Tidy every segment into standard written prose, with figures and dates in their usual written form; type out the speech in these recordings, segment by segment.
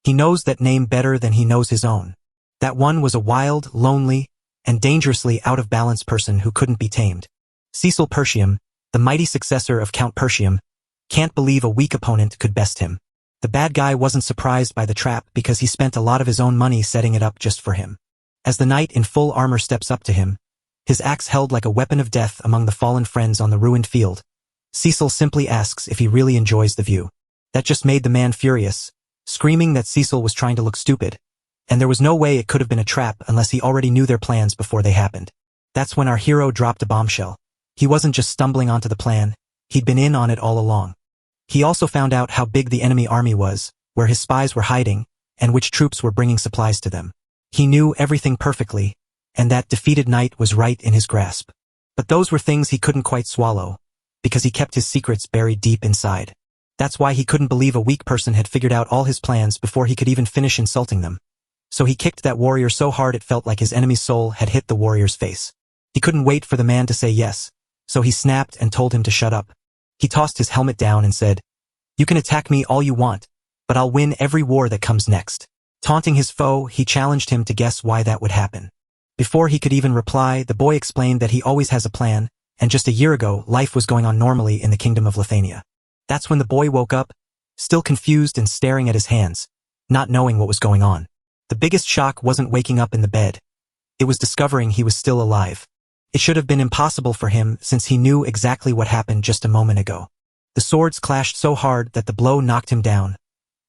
He knows that name better than he knows his own. That one was a wild, lonely, and dangerously out-of-balance person who couldn't be tamed. Cecil Persium, the mighty successor of Count Persium, can't believe a weak opponent could best him. The bad guy wasn't surprised by the trap because he spent a lot of his own money setting it up just for him. As the knight in full armor steps up to him, his axe held like a weapon of death among the fallen friends on the ruined field, Cecil simply asks if he really enjoys the view. That just made the man furious, screaming that Cecil was trying to look stupid, and there was no way it could have been a trap unless he already knew their plans before they happened. That's when our hero dropped a bombshell. He wasn't just stumbling onto the plan, he'd been in on it all along. He also found out how big the enemy army was, where his spies were hiding, and which troops were bringing supplies to them. He knew everything perfectly, and that defeated knight was right in his grasp. But those were things he couldn't quite swallow, because he kept his secrets buried deep inside. That's why he couldn't believe a weak person had figured out all his plans before he could even finish insulting them. So he kicked that warrior so hard it felt like his enemy's soul had hit the warrior's face. He couldn't wait for the man to say yes, so he snapped and told him to shut up. He tossed his helmet down and said, "You can attack me all you want, but I'll win every war that comes next." Taunting his foe, he challenged him to guess why that would happen. Before he could even reply, the boy explained that he always has a plan, and just a year ago, life was going on normally in the kingdom of Lithuania. That's when the boy woke up, still confused and staring at his hands, not knowing what was going on. The biggest shock wasn't waking up in the bed. It was discovering he was still alive. It should have been impossible for him since he knew exactly what happened just a moment ago. The swords clashed so hard that the blow knocked him down,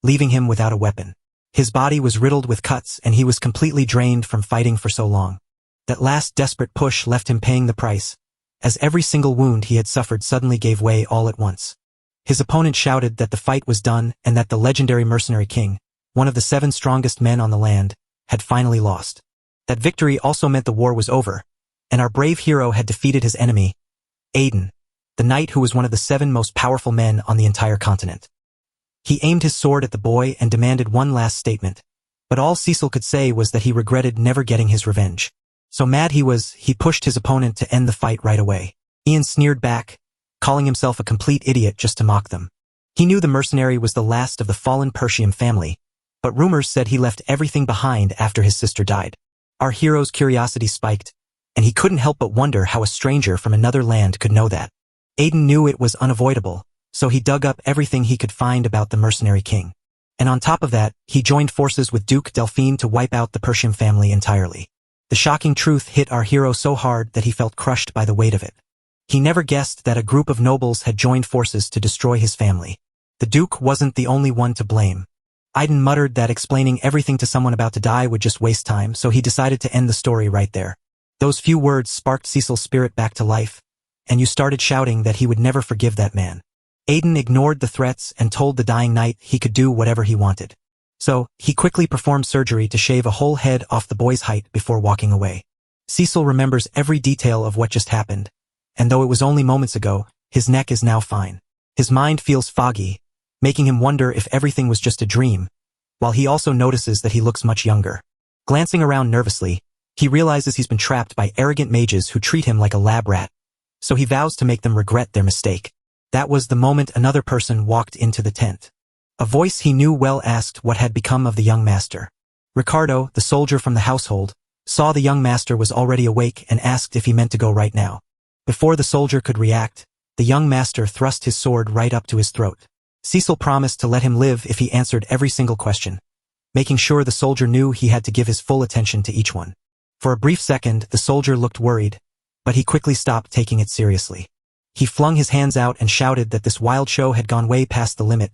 leaving him without a weapon. His body was riddled with cuts and he was completely drained from fighting for so long. That last desperate push left him paying the price, as every single wound he had suffered suddenly gave way all at once. His opponent shouted that the fight was done and that the legendary mercenary king, one of the 7 strongest men on the land, had finally lost. That victory also meant the war was over, and our brave hero had defeated his enemy, Aiden, the knight who was one of the 7 most powerful men on the entire continent. He aimed his sword at the boy and demanded one last statement, but all Cecil could say was that he regretted never getting his revenge. So mad he was, he pushed his opponent to end the fight right away. Ian sneered back, calling himself a complete idiot just to mock them. He knew the mercenary was the last of the fallen Persium family, but rumors said he left everything behind after his sister died. Our hero's curiosity spiked, and he couldn't help but wonder how a stranger from another land could know that. Aiden knew it was unavoidable, so he dug up everything he could find about the mercenary king. And on top of that, he joined forces with Duke Delphine to wipe out the Persium family entirely. The shocking truth hit our hero so hard that he felt crushed by the weight of it. He never guessed that a group of nobles had joined forces to destroy his family. The Duke wasn't the only one to blame. Aiden muttered that explaining everything to someone about to die would just waste time, so he decided to end the story right there. Those few words sparked Cecil's spirit back to life, and you started shouting that he would never forgive that man. Aiden ignored the threats and told the dying knight he could do whatever he wanted. So, he quickly performed surgery to shave a whole head off the boy's height before walking away. Cecil remembers every detail of what just happened, and though it was only moments ago, his neck is now fine. His mind feels foggy, making him wonder if everything was just a dream, while he also notices that he looks much younger. Glancing around nervously, he realizes he's been trapped by arrogant mages who treat him like a lab rat, so he vows to make them regret their mistake. That was the moment another person walked into the tent. A voice he knew well asked what had become of the young master. Ricardo, the soldier from the household, saw the young master was already awake and asked if he meant to go right now. Before the soldier could react, the young master thrust his sword right up to his throat. Cecil promised to let him live if he answered every single question, making sure the soldier knew he had to give his full attention to each one. For a brief second, the soldier looked worried, but he quickly stopped taking it seriously. He flung his hands out and shouted that this wild show had gone way past the limit,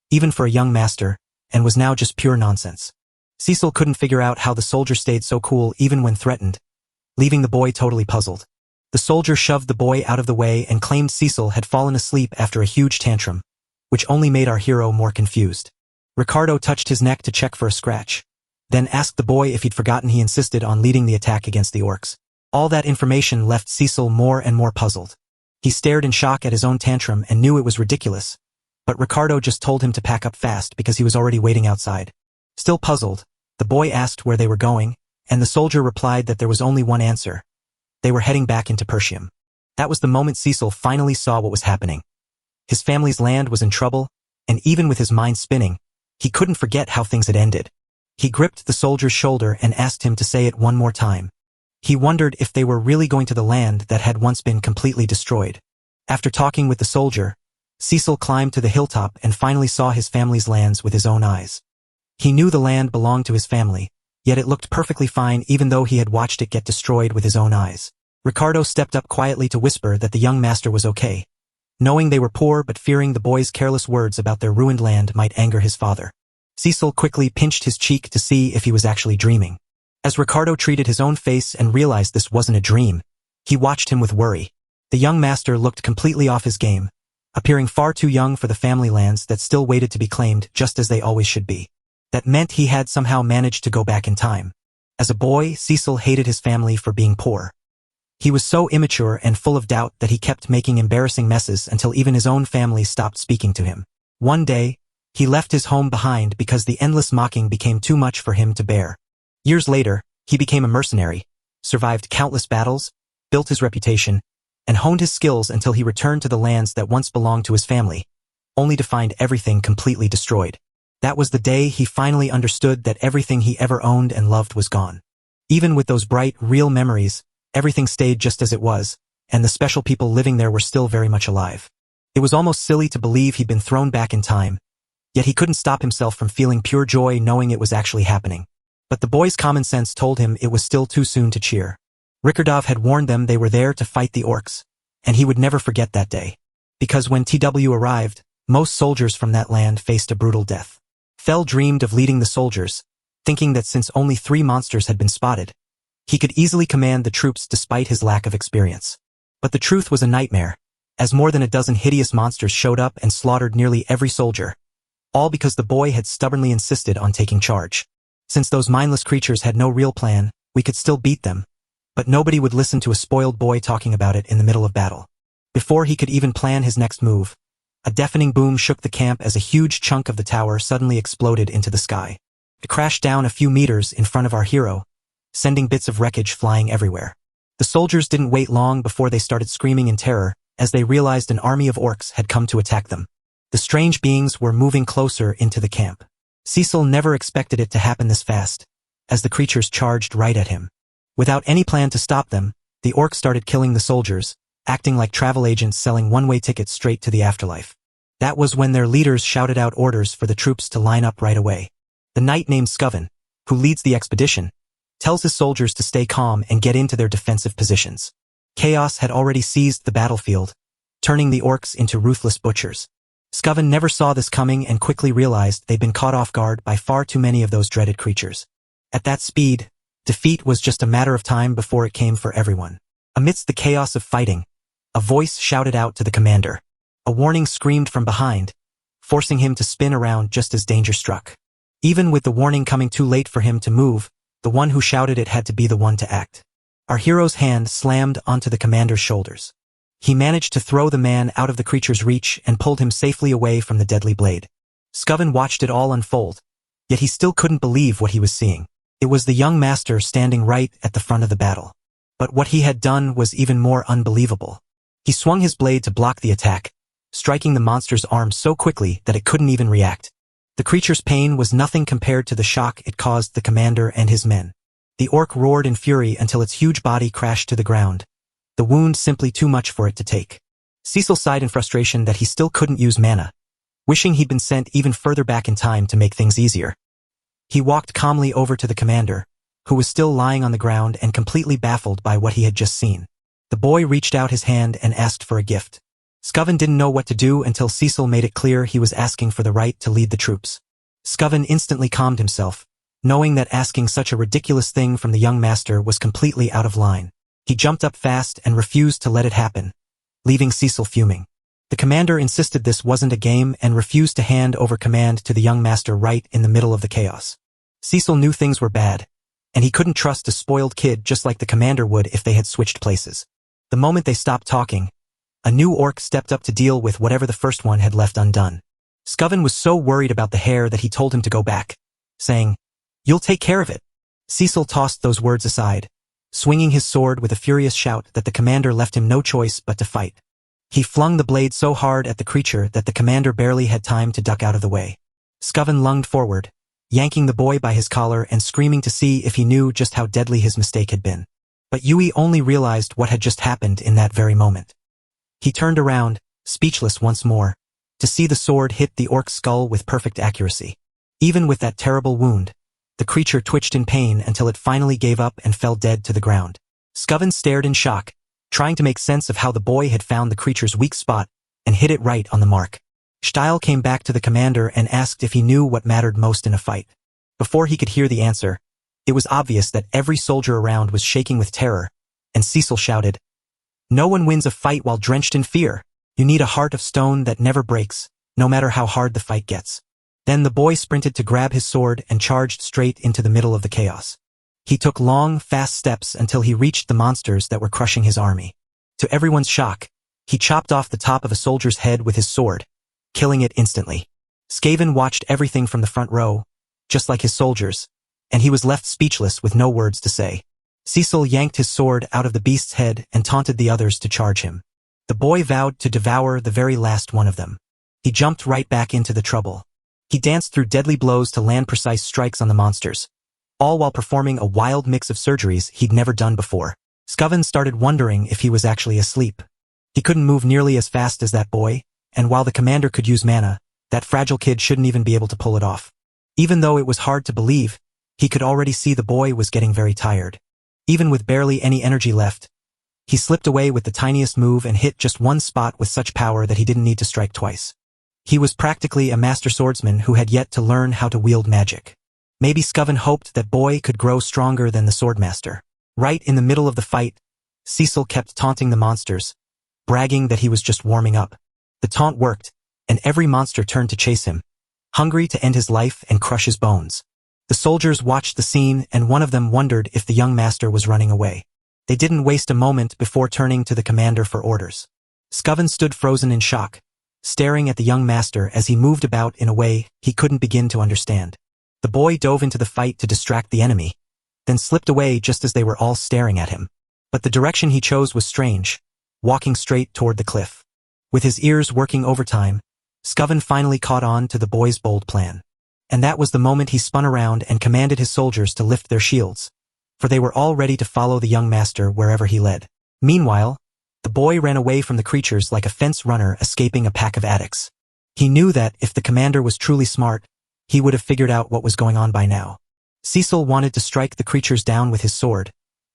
even for a young master, and was now just pure nonsense. Cecil couldn't figure out how the soldier stayed so cool even when threatened, leaving the boy totally puzzled. The soldier shoved the boy out of the way and claimed Cecil had fallen asleep after a huge tantrum, which only made our hero more confused. Ricardo touched his neck to check for a scratch, then asked the boy if he'd forgotten he insisted on leading the attack against the orcs. All that information left Cecil more and more puzzled. He stared in shock at his own tantrum and knew it was ridiculous, but Ricardo just told him to pack up fast because he was already waiting outside. Still puzzled, the boy asked where they were going, and the soldier replied that there was only one answer. They were heading back into Persium. That was the moment Cecil finally saw what was happening. His family's land was in trouble, and even with his mind spinning, He couldn't forget how things had ended. He gripped the soldier's shoulder and asked him to say it one more time. He wondered if they were really going to the land that had once been completely destroyed. After talking with the soldier, Cecil climbed to the hilltop and finally saw his family's lands with his own eyes. He knew the land belonged to his family, yet it looked perfectly fine even though he had watched it get destroyed with his own eyes. Ricardo stepped up quietly to whisper that the young master was okay, knowing they were poor but fearing the boy's careless words about their ruined land might anger his father. Cecil quickly pinched his cheek to see if he was actually dreaming. As Ricardo treated his own face and realized this wasn't a dream, he watched him with worry. The young master looked completely off his game, appearing far too young for the family lands that still waited to be claimed just as they always should be. That meant he had somehow managed to go back in time. As a boy, Cecil hated his family for being poor. He was so immature and full of doubt that he kept making embarrassing messes until even his own family stopped speaking to him. One day, he left his home behind because the endless mocking became too much for him to bear. Years later, he became a mercenary, survived countless battles, built his reputation, and honed his skills until he returned to the lands that once belonged to his family, only to find everything completely destroyed. That was the day he finally understood that everything he ever owned and loved was gone. Even with those bright, real memories, everything stayed just as it was, and the special people living there were still very much alive. It was almost silly to believe he'd been thrown back in time, yet he couldn't stop himself from feeling pure joy knowing it was actually happening. But the boy's common sense told him it was still too soon to cheer. Rikardov had warned them they were there to fight the orcs, and he would never forget that day. Because when TW arrived, most soldiers from that land faced a brutal death. Fell dreamed of leading the soldiers, thinking that since only 3 monsters had been spotted, he could easily command the troops despite his lack of experience. But the truth was a nightmare, as more than a dozen hideous monsters showed up and slaughtered nearly every soldier, all because the boy had stubbornly insisted on taking charge. Since those mindless creatures had no real plan, we could still beat them, but nobody would listen to a spoiled boy talking about it in the middle of battle. Before he could even plan his next move, a deafening boom shook the camp as a huge chunk of the tower suddenly exploded into the sky. It crashed down a few meters in front of our hero, sending bits of wreckage flying everywhere. The soldiers didn't wait long before they started screaming in terror as they realized an army of orcs had come to attack them. The strange beings were moving closer into the camp. Cecil never expected it to happen this fast, as the creatures charged right at him. Without any plan to stop them, the orcs started killing the soldiers, acting like travel agents selling one-way tickets straight to the afterlife. That was when their leaders shouted out orders for the troops to line up right away. The knight named Scoven, who leads the expedition, tells his soldiers to stay calm and get into their defensive positions. Chaos had already seized the battlefield, turning the orcs into ruthless butchers. Scoven never saw this coming and quickly realized they'd been caught off guard by far too many of those dreaded creatures. At that speed, defeat was just a matter of time before it came for everyone. Amidst the chaos of fighting, a voice shouted out to the commander. A warning screamed from behind, forcing him to spin around just as danger struck. Even with the warning coming too late for him to move, the one who shouted it had to be the one to act. Our hero's hand slammed onto the commander's shoulders. He managed to throw the man out of the creature's reach and pulled him safely away from the deadly blade. Scoven watched it all unfold, yet he still couldn't believe what he was seeing. It was the young master standing right at the front of the battle. But what he had done was even more unbelievable. He swung his blade to block the attack, striking the monster's arm so quickly that it couldn't even react. The creature's pain was nothing compared to the shock it caused the commander and his men. The orc roared in fury until its huge body crashed to the ground, the wound simply too much for it to take. Cecil sighed in frustration that he still couldn't use mana, wishing he'd been sent even further back in time to make things easier. He walked calmly over to the commander, who was still lying on the ground and completely baffled by what he had just seen. The boy reached out his hand and asked for a gift. Scoven didn't know what to do until Cecil made it clear he was asking for the right to lead the troops. Scoven instantly calmed himself, knowing that asking such a ridiculous thing from the young master was completely out of line. He jumped up fast and refused to let it happen, leaving Cecil fuming. The commander insisted this wasn't a game and refused to hand over command to the young master right in the middle of the chaos. Cecil knew things were bad, and he couldn't trust a spoiled kid just like the commander would if they had switched places. The moment they stopped talking, a new orc stepped up to deal with whatever the first one had left undone. Scoven was so worried about the hare that he told him to go back, saying, "You'll take care of it." Cecil tossed those words aside, swinging his sword with a furious shout that the commander left him no choice but to fight. He flung the blade so hard at the creature that the commander barely had time to duck out of the way. Scoven lunged forward, yanking the boy by his collar and screaming to see if he knew just how deadly his mistake had been. But Yui only realized what had just happened in that very moment. He turned around, speechless once more, to see the sword hit the orc's skull with perfect accuracy. Even with that terrible wound, the creature twitched in pain until it finally gave up and fell dead to the ground. Scoven stared in shock, trying to make sense of how the boy had found the creature's weak spot and hit it right on the mark. Style came back to the commander and asked if he knew what mattered most in a fight. Before he could hear the answer, it was obvious that every soldier around was shaking with terror, and Cecil shouted, "No one wins a fight while drenched in fear. You need a heart of stone that never breaks, no matter how hard the fight gets." Then the boy sprinted to grab his sword and charged straight into the middle of the chaos. He took long, fast steps until he reached the monsters that were crushing his army. To everyone's shock, he chopped off the top of a soldier's head with his sword, killing it instantly. Skaven watched everything from the front row, just like his soldiers, and he was left speechless with no words to say. Cecil yanked his sword out of the beast's head and taunted the others to charge him. The boy vowed to devour the very last one of them. He jumped right back into the trouble. He danced through deadly blows to land precise strikes on the monsters, all while performing a wild mix of surgeries he'd never done before. Scoven started wondering if he was actually asleep. He couldn't move nearly as fast as that boy, and while the commander could use mana, that fragile kid shouldn't even be able to pull it off. Even though it was hard to believe, he could already see the boy was getting very tired. Even with barely any energy left, he slipped away with the tiniest move and hit just one spot with such power that he didn't need to strike twice. He was practically a master swordsman who had yet to learn how to wield magic. Maybe Scoven hoped that boy could grow stronger than the swordmaster. Right in the middle of the fight, Cecil kept taunting the monsters, bragging that he was just warming up. The taunt worked, and every monster turned to chase him, hungry to end his life and crush his bones. The soldiers watched the scene, and one of them wondered if the young master was running away. They didn't waste a moment before turning to the commander for orders. Scoven stood frozen in shock, staring at the young master as he moved about in a way he couldn't begin to understand. The boy dove into the fight to distract the enemy, then slipped away just as they were all staring at him. But the direction he chose was strange, walking straight toward the cliff. With his ears working overtime, Scoven finally caught on to the boy's bold plan. And that was the moment he spun around and commanded his soldiers to lift their shields, for they were all ready to follow the young master wherever he led. Meanwhile, the boy ran away from the creatures like a fence runner escaping a pack of addicts. He knew that if the commander was truly smart, he would have figured out what was going on by now. Cecil wanted to strike the creatures down with his sword,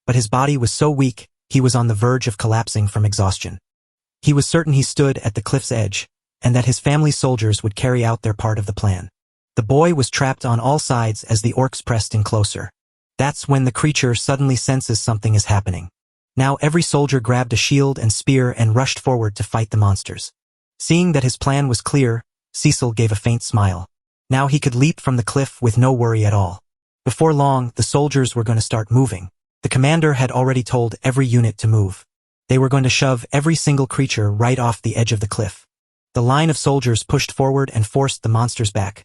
but his body was so weak, he was on the verge of collapsing from exhaustion. He was certain he stood at the cliff's edge, and that his family's soldiers would carry out their part of the plan. The boy was trapped on all sides as the orcs pressed in closer. That's when the creature suddenly senses something is happening. Now every soldier grabbed a shield and spear and rushed forward to fight the monsters. Seeing that his plan was clear, Cecil gave a faint smile. Now he could leap from the cliff with no worry at all. Before long, the soldiers were going to start moving. The commander had already told every unit to move. They were going to shove every single creature right off the edge of the cliff. The line of soldiers pushed forward and forced the monsters back,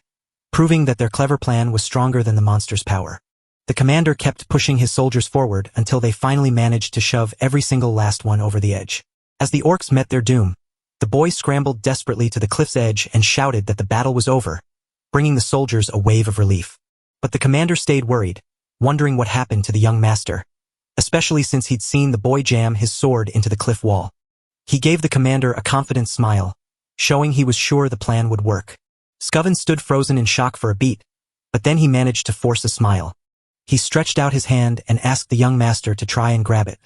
proving that their clever plan was stronger than the monsters' power. The commander kept pushing his soldiers forward until they finally managed to shove every single last one over the edge. As the orcs met their doom, the boy scrambled desperately to the cliff's edge and shouted that the battle was over, bringing the soldiers a wave of relief. But the commander stayed worried, wondering what happened to the young master, especially since he'd seen the boy jam his sword into the cliff wall. He gave the commander a confident smile, showing he was sure the plan would work. Scoven stood frozen in shock for a beat, but then he managed to force a smile. He stretched out his hand and asked the young master to try and grab it.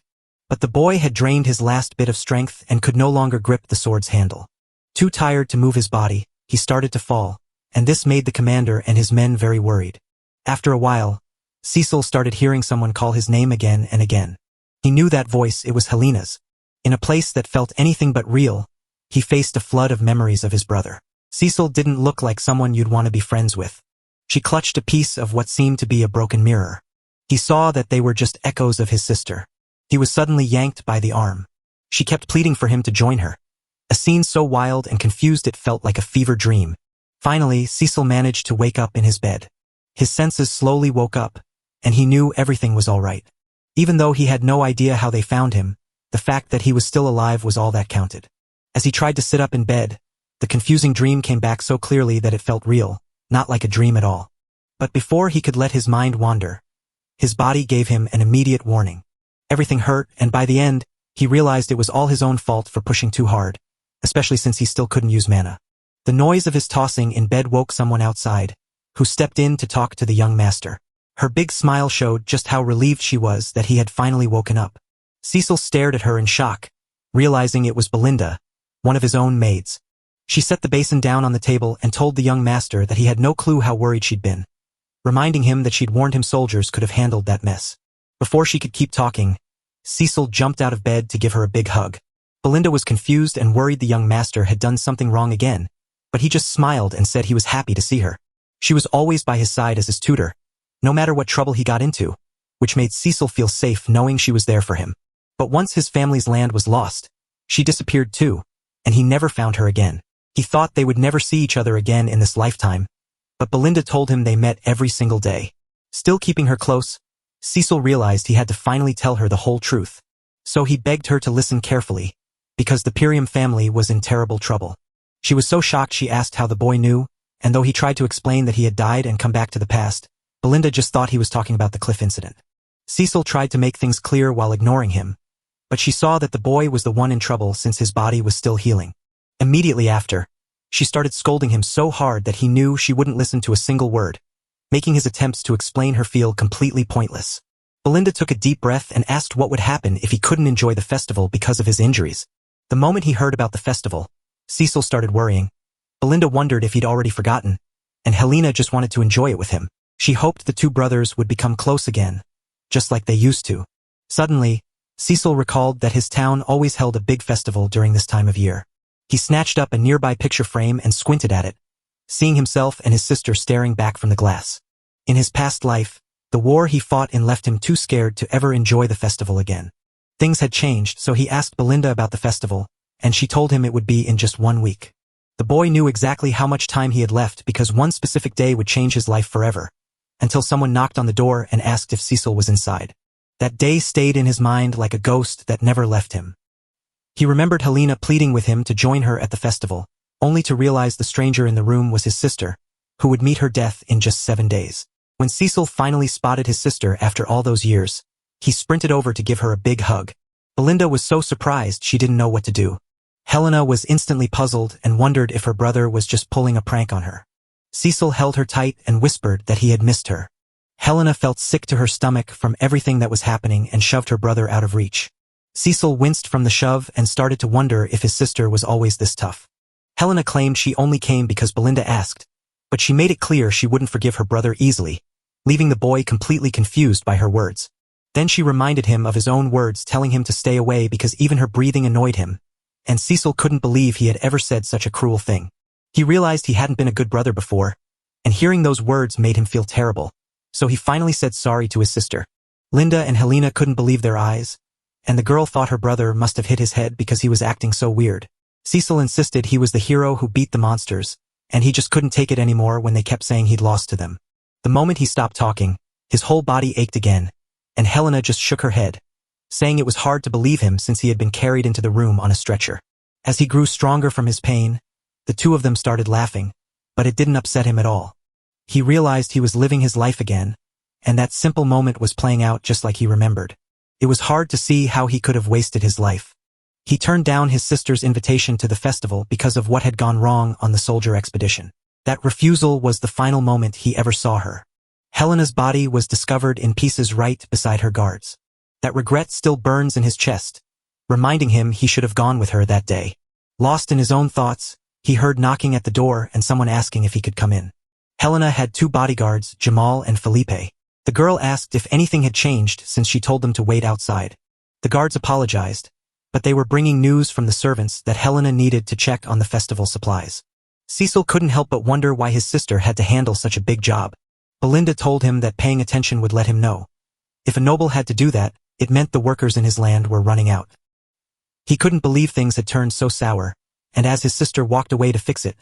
But the boy had drained his last bit of strength and could no longer grip the sword's handle. Too tired to move his body, he started to fall, and this made the commander and his men very worried. After a while, Cecil started hearing someone call his name again and again. He knew that voice, it was Helena's. In a place that felt anything but real, he faced a flood of memories of his brother. Cecil didn't look like someone you'd want to be friends with. She clutched a piece of what seemed to be a broken mirror. He saw that they were just echoes of his sister. He was suddenly yanked by the arm. She kept pleading for him to join her. A scene so wild and confused it felt like a fever dream. Finally, Cecil managed to wake up in his bed. His senses slowly woke up, and he knew everything was all right. Even though he had no idea how they found him, the fact that he was still alive was all that counted. As he tried to sit up in bed, the confusing dream came back so clearly that it felt real, not like a dream at all. But before he could let his mind wander, his body gave him an immediate warning. Everything hurt, and by the end, he realized it was all his own fault for pushing too hard, especially since he still couldn't use mana. The noise of his tossing in bed woke someone outside, who stepped in to talk to the young master. Her big smile showed just how relieved she was that he had finally woken up. Cecil stared at her in shock, realizing it was Belinda, one of his own maids. She set the basin down on the table and told the young master that he had no clue how worried she'd been, reminding him that she'd warned him soldiers could have handled that mess. Before she could keep talking, Cecil jumped out of bed to give her a big hug. Belinda was confused and worried the young master had done something wrong again, but he just smiled and said he was happy to see her. She was always by his side as his tutor, no matter what trouble he got into, which made Cecil feel safe knowing she was there for him. But once his family's land was lost, she disappeared too, and he never found her again. He thought they would never see each other again in this lifetime, but Belinda told him they met every single day. Still keeping her close, Cecil realized he had to finally tell her the whole truth. So he begged her to listen carefully, because the Persium family was in terrible trouble. She was so shocked she asked how the boy knew, and though he tried to explain that he had died and come back to the past, Belinda just thought he was talking about the cliff incident. Cecil tried to make things clear while ignoring him, but she saw that the boy was the one in trouble since his body was still healing. Immediately after, she started scolding him so hard that he knew she wouldn't listen to a single word, making his attempts to explain her feel completely pointless. Belinda took a deep breath and asked what would happen if he couldn't enjoy the festival because of his injuries. The moment he heard about the festival, Cecil started worrying. Belinda wondered if he'd already forgotten, and Helena just wanted to enjoy it with him. She hoped the two brothers would become close again, just like they used to. Suddenly, Cecil recalled that his town always held a big festival during this time of year. He snatched up a nearby picture frame and squinted at it, seeing himself and his sister staring back from the glass. In his past life, the war he fought in left him too scared to ever enjoy the festival again. Things had changed, so he asked Belinda about the festival, and she told him it would be in just 1 week. The boy knew exactly how much time he had left because one specific day would change his life forever, until someone knocked on the door and asked if Cecil was inside. That day stayed in his mind like a ghost that never left him. He remembered Helena pleading with him to join her at the festival, only to realize the stranger in the room was his sister, who would meet her death in just 7 days. When Cecil finally spotted his sister after all those years, he sprinted over to give her a big hug. Belinda was so surprised she didn't know what to do. Helena was instantly puzzled and wondered if her brother was just pulling a prank on her. Cecil held her tight and whispered that he had missed her. Helena felt sick to her stomach from everything that was happening and shoved her brother out of reach. Cecil winced from the shove and started to wonder if his sister was always this tough. Helena claimed she only came because Belinda asked, but she made it clear she wouldn't forgive her brother easily, leaving the boy completely confused by her words. Then she reminded him of his own words telling him to stay away because even her breathing annoyed him, and Cecil couldn't believe he had ever said such a cruel thing. He realized he hadn't been a good brother before, and hearing those words made him feel terrible, so he finally said sorry to his sister. Linda and Helena couldn't believe their eyes, and the girl thought her brother must have hit his head because he was acting so weird. Cecil insisted he was the hero who beat the monsters, and he just couldn't take it anymore when they kept saying he'd lost to them. The moment he stopped talking, his whole body ached again, and Helena just shook her head, saying it was hard to believe him since he had been carried into the room on a stretcher. As he grew stronger from his pain, the two of them started laughing, but it didn't upset him at all. He realized he was living his life again, and that simple moment was playing out just like he remembered. It was hard to see how he could have wasted his life. He turned down his sister's invitation to the festival because of what had gone wrong on the soldier expedition. That refusal was the final moment he ever saw her. Helena's body was discovered in pieces right beside her guards. That regret still burns in his chest, reminding him he should have gone with her that day. Lost in his own thoughts, he heard knocking at the door and someone asking if he could come in. Helena had 2 bodyguards, Jamal and Felipe. The girl asked if anything had changed since she told them to wait outside. The guards apologized, but they were bringing news from the servants that Helena needed to check on the festival supplies. Cecil couldn't help but wonder why his sister had to handle such a big job. Belinda told him that paying attention would let him know. If a noble had to do that, it meant the workers in his land were running out. He couldn't believe things had turned so sour, and as his sister walked away to fix it,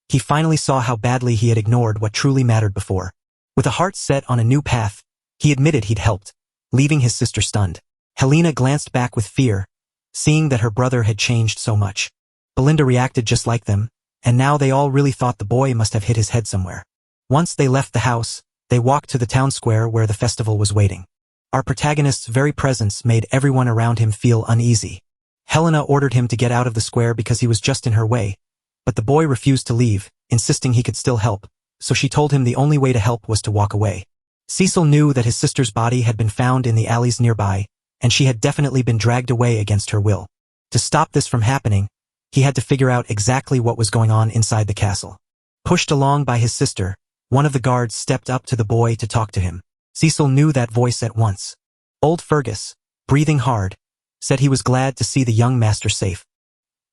he finally saw how badly he had ignored what truly mattered before. With a heart set on a new path, he admitted he'd helped, leaving his sister stunned. Helena glanced back with fear, seeing that her brother had changed so much. Belinda reacted just like them, and now they all really thought the boy must have hit his head somewhere. Once they left the house, they walked to the town square where the festival was waiting. Our protagonist's very presence made everyone around him feel uneasy. Helena ordered him to get out of the square because he was just in her way, but the boy refused to leave, insisting he could still help, so she told him the only way to help was to walk away. Cecil knew that his sister's body had been found in the alleys nearby, and she had definitely been dragged away against her will. To stop this from happening, he had to figure out exactly what was going on inside the castle. Pushed along by his sister, one of the guards stepped up to the boy to talk to him. Cecil knew that voice at once. Old Fergus, breathing hard, said he was glad to see the young master safe.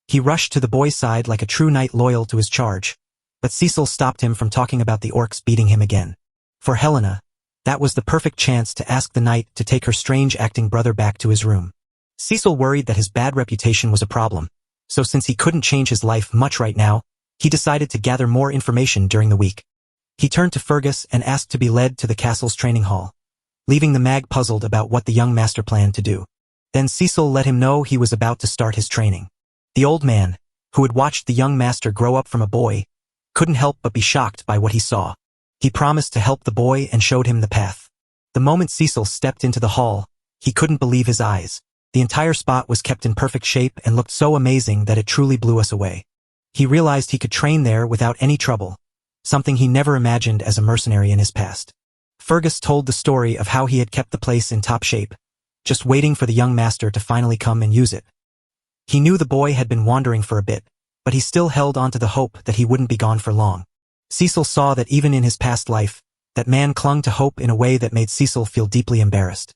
He rushed to the boy's side like a true knight loyal to his charge, but Cecil stopped him from talking about the orcs beating him again. For Helena, that was the perfect chance to ask the knight to take her strange-acting brother back to his room. Cecil worried that his bad reputation was a problem, so since he couldn't change his life much right now, he decided to gather more information during the week. He turned to Fergus and asked to be led to the castle's training hall, leaving the mag puzzled about what the young master planned to do. Then Cecil let him know he was about to start his training. The old man, who had watched the young master grow up from a boy, couldn't help but be shocked by what he saw. He promised to help the boy and showed him the path. The moment Cecil stepped into the hall, he couldn't believe his eyes. The entire spot was kept in perfect shape and looked so amazing that it truly blew us away. He realized he could train there without any trouble, something he never imagined as a mercenary in his past. Fergus told the story of how he had kept the place in top shape, just waiting for the young master to finally come and use it. He knew the boy had been wandering for a bit, but he still held on to the hope that he wouldn't be gone for long. Cecil saw that even in his past life, that man clung to hope in a way that made Cecil feel deeply embarrassed.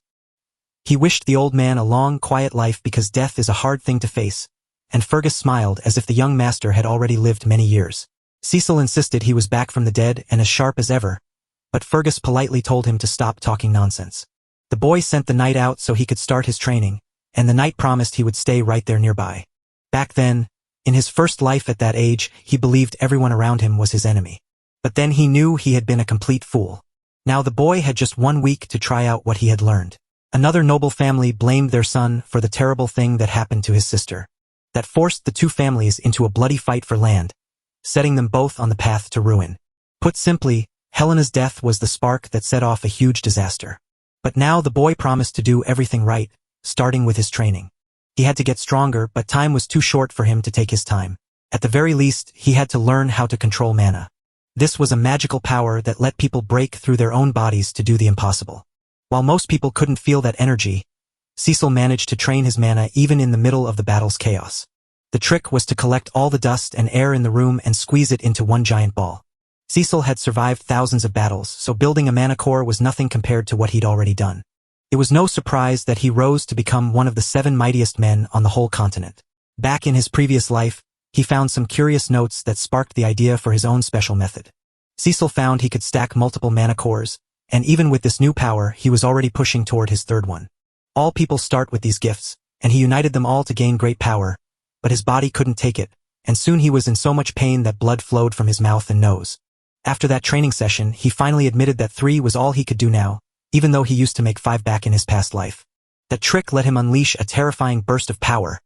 He wished the old man a long, quiet life because death is a hard thing to face, and Fergus smiled as if the young master had already lived many years. Cecil insisted he was back from the dead and as sharp as ever, but Fergus politely told him to stop talking nonsense. The boy sent the knight out so he could start his training, and the knight promised he would stay right there nearby. Back then, in his first life at that age, he believed everyone around him was his enemy. But then he knew he had been a complete fool. Now the boy had just 1 week to try out what he had learned. Another noble family blamed their son for the terrible thing that happened to his sister. That forced the two families into a bloody fight for land, setting them both on the path to ruin. Put simply, Helena's death was the spark that set off a huge disaster. But now the boy promised to do everything right, starting with his training. He had to get stronger, but time was too short for him to take his time. At the very least, he had to learn how to control mana. This was a magical power that let people break through their own bodies to do the impossible. While most people couldn't feel that energy, Cecil managed to train his mana even in the middle of the battle's chaos. The trick was to collect all the dust and air in the room and squeeze it into one giant ball. Cecil had survived thousands of battles, so building a mana core was nothing compared to what he'd already done. It was no surprise that he rose to become one of the 7 mightiest men on the whole continent. Back in his previous life, he found some curious notes that sparked the idea for his own special method. Cecil found he could stack multiple mana cores, and even with this new power, he was already pushing toward his 3rd one. All people start with these gifts, and he united them all to gain great power, but his body couldn't take it, and soon he was in so much pain that blood flowed from his mouth and nose. After that training session, he finally admitted that 3 was all he could do now, even though he used to make 5 back in his past life. That trick let him unleash a terrifying burst of power,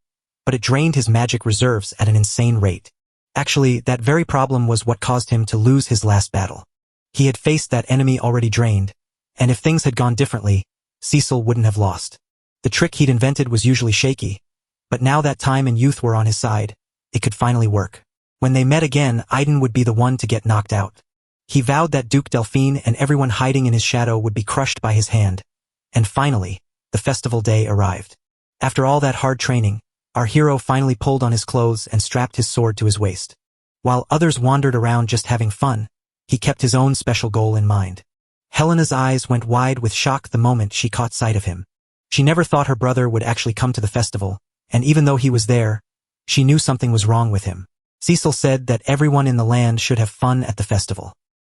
but it drained his magic reserves at an insane rate. Actually, that very problem was what caused him to lose his last battle. He had faced that enemy already drained, and if things had gone differently, Cecil wouldn't have lost. The trick he'd invented was usually shaky, but now that time and youth were on his side, it could finally work. When they met again, Aiden would be the one to get knocked out. He vowed that Duke Delphine and everyone hiding in his shadow would be crushed by his hand. And finally, the festival day arrived. After all that hard training, our hero finally pulled on his clothes and strapped his sword to his waist. While others wandered around just having fun, he kept his own special goal in mind. Helena's eyes went wide with shock the moment she caught sight of him. She never thought her brother would actually come to the festival, and even though he was there, she knew something was wrong with him. Cecil said that everyone in the land should have fun at the festival.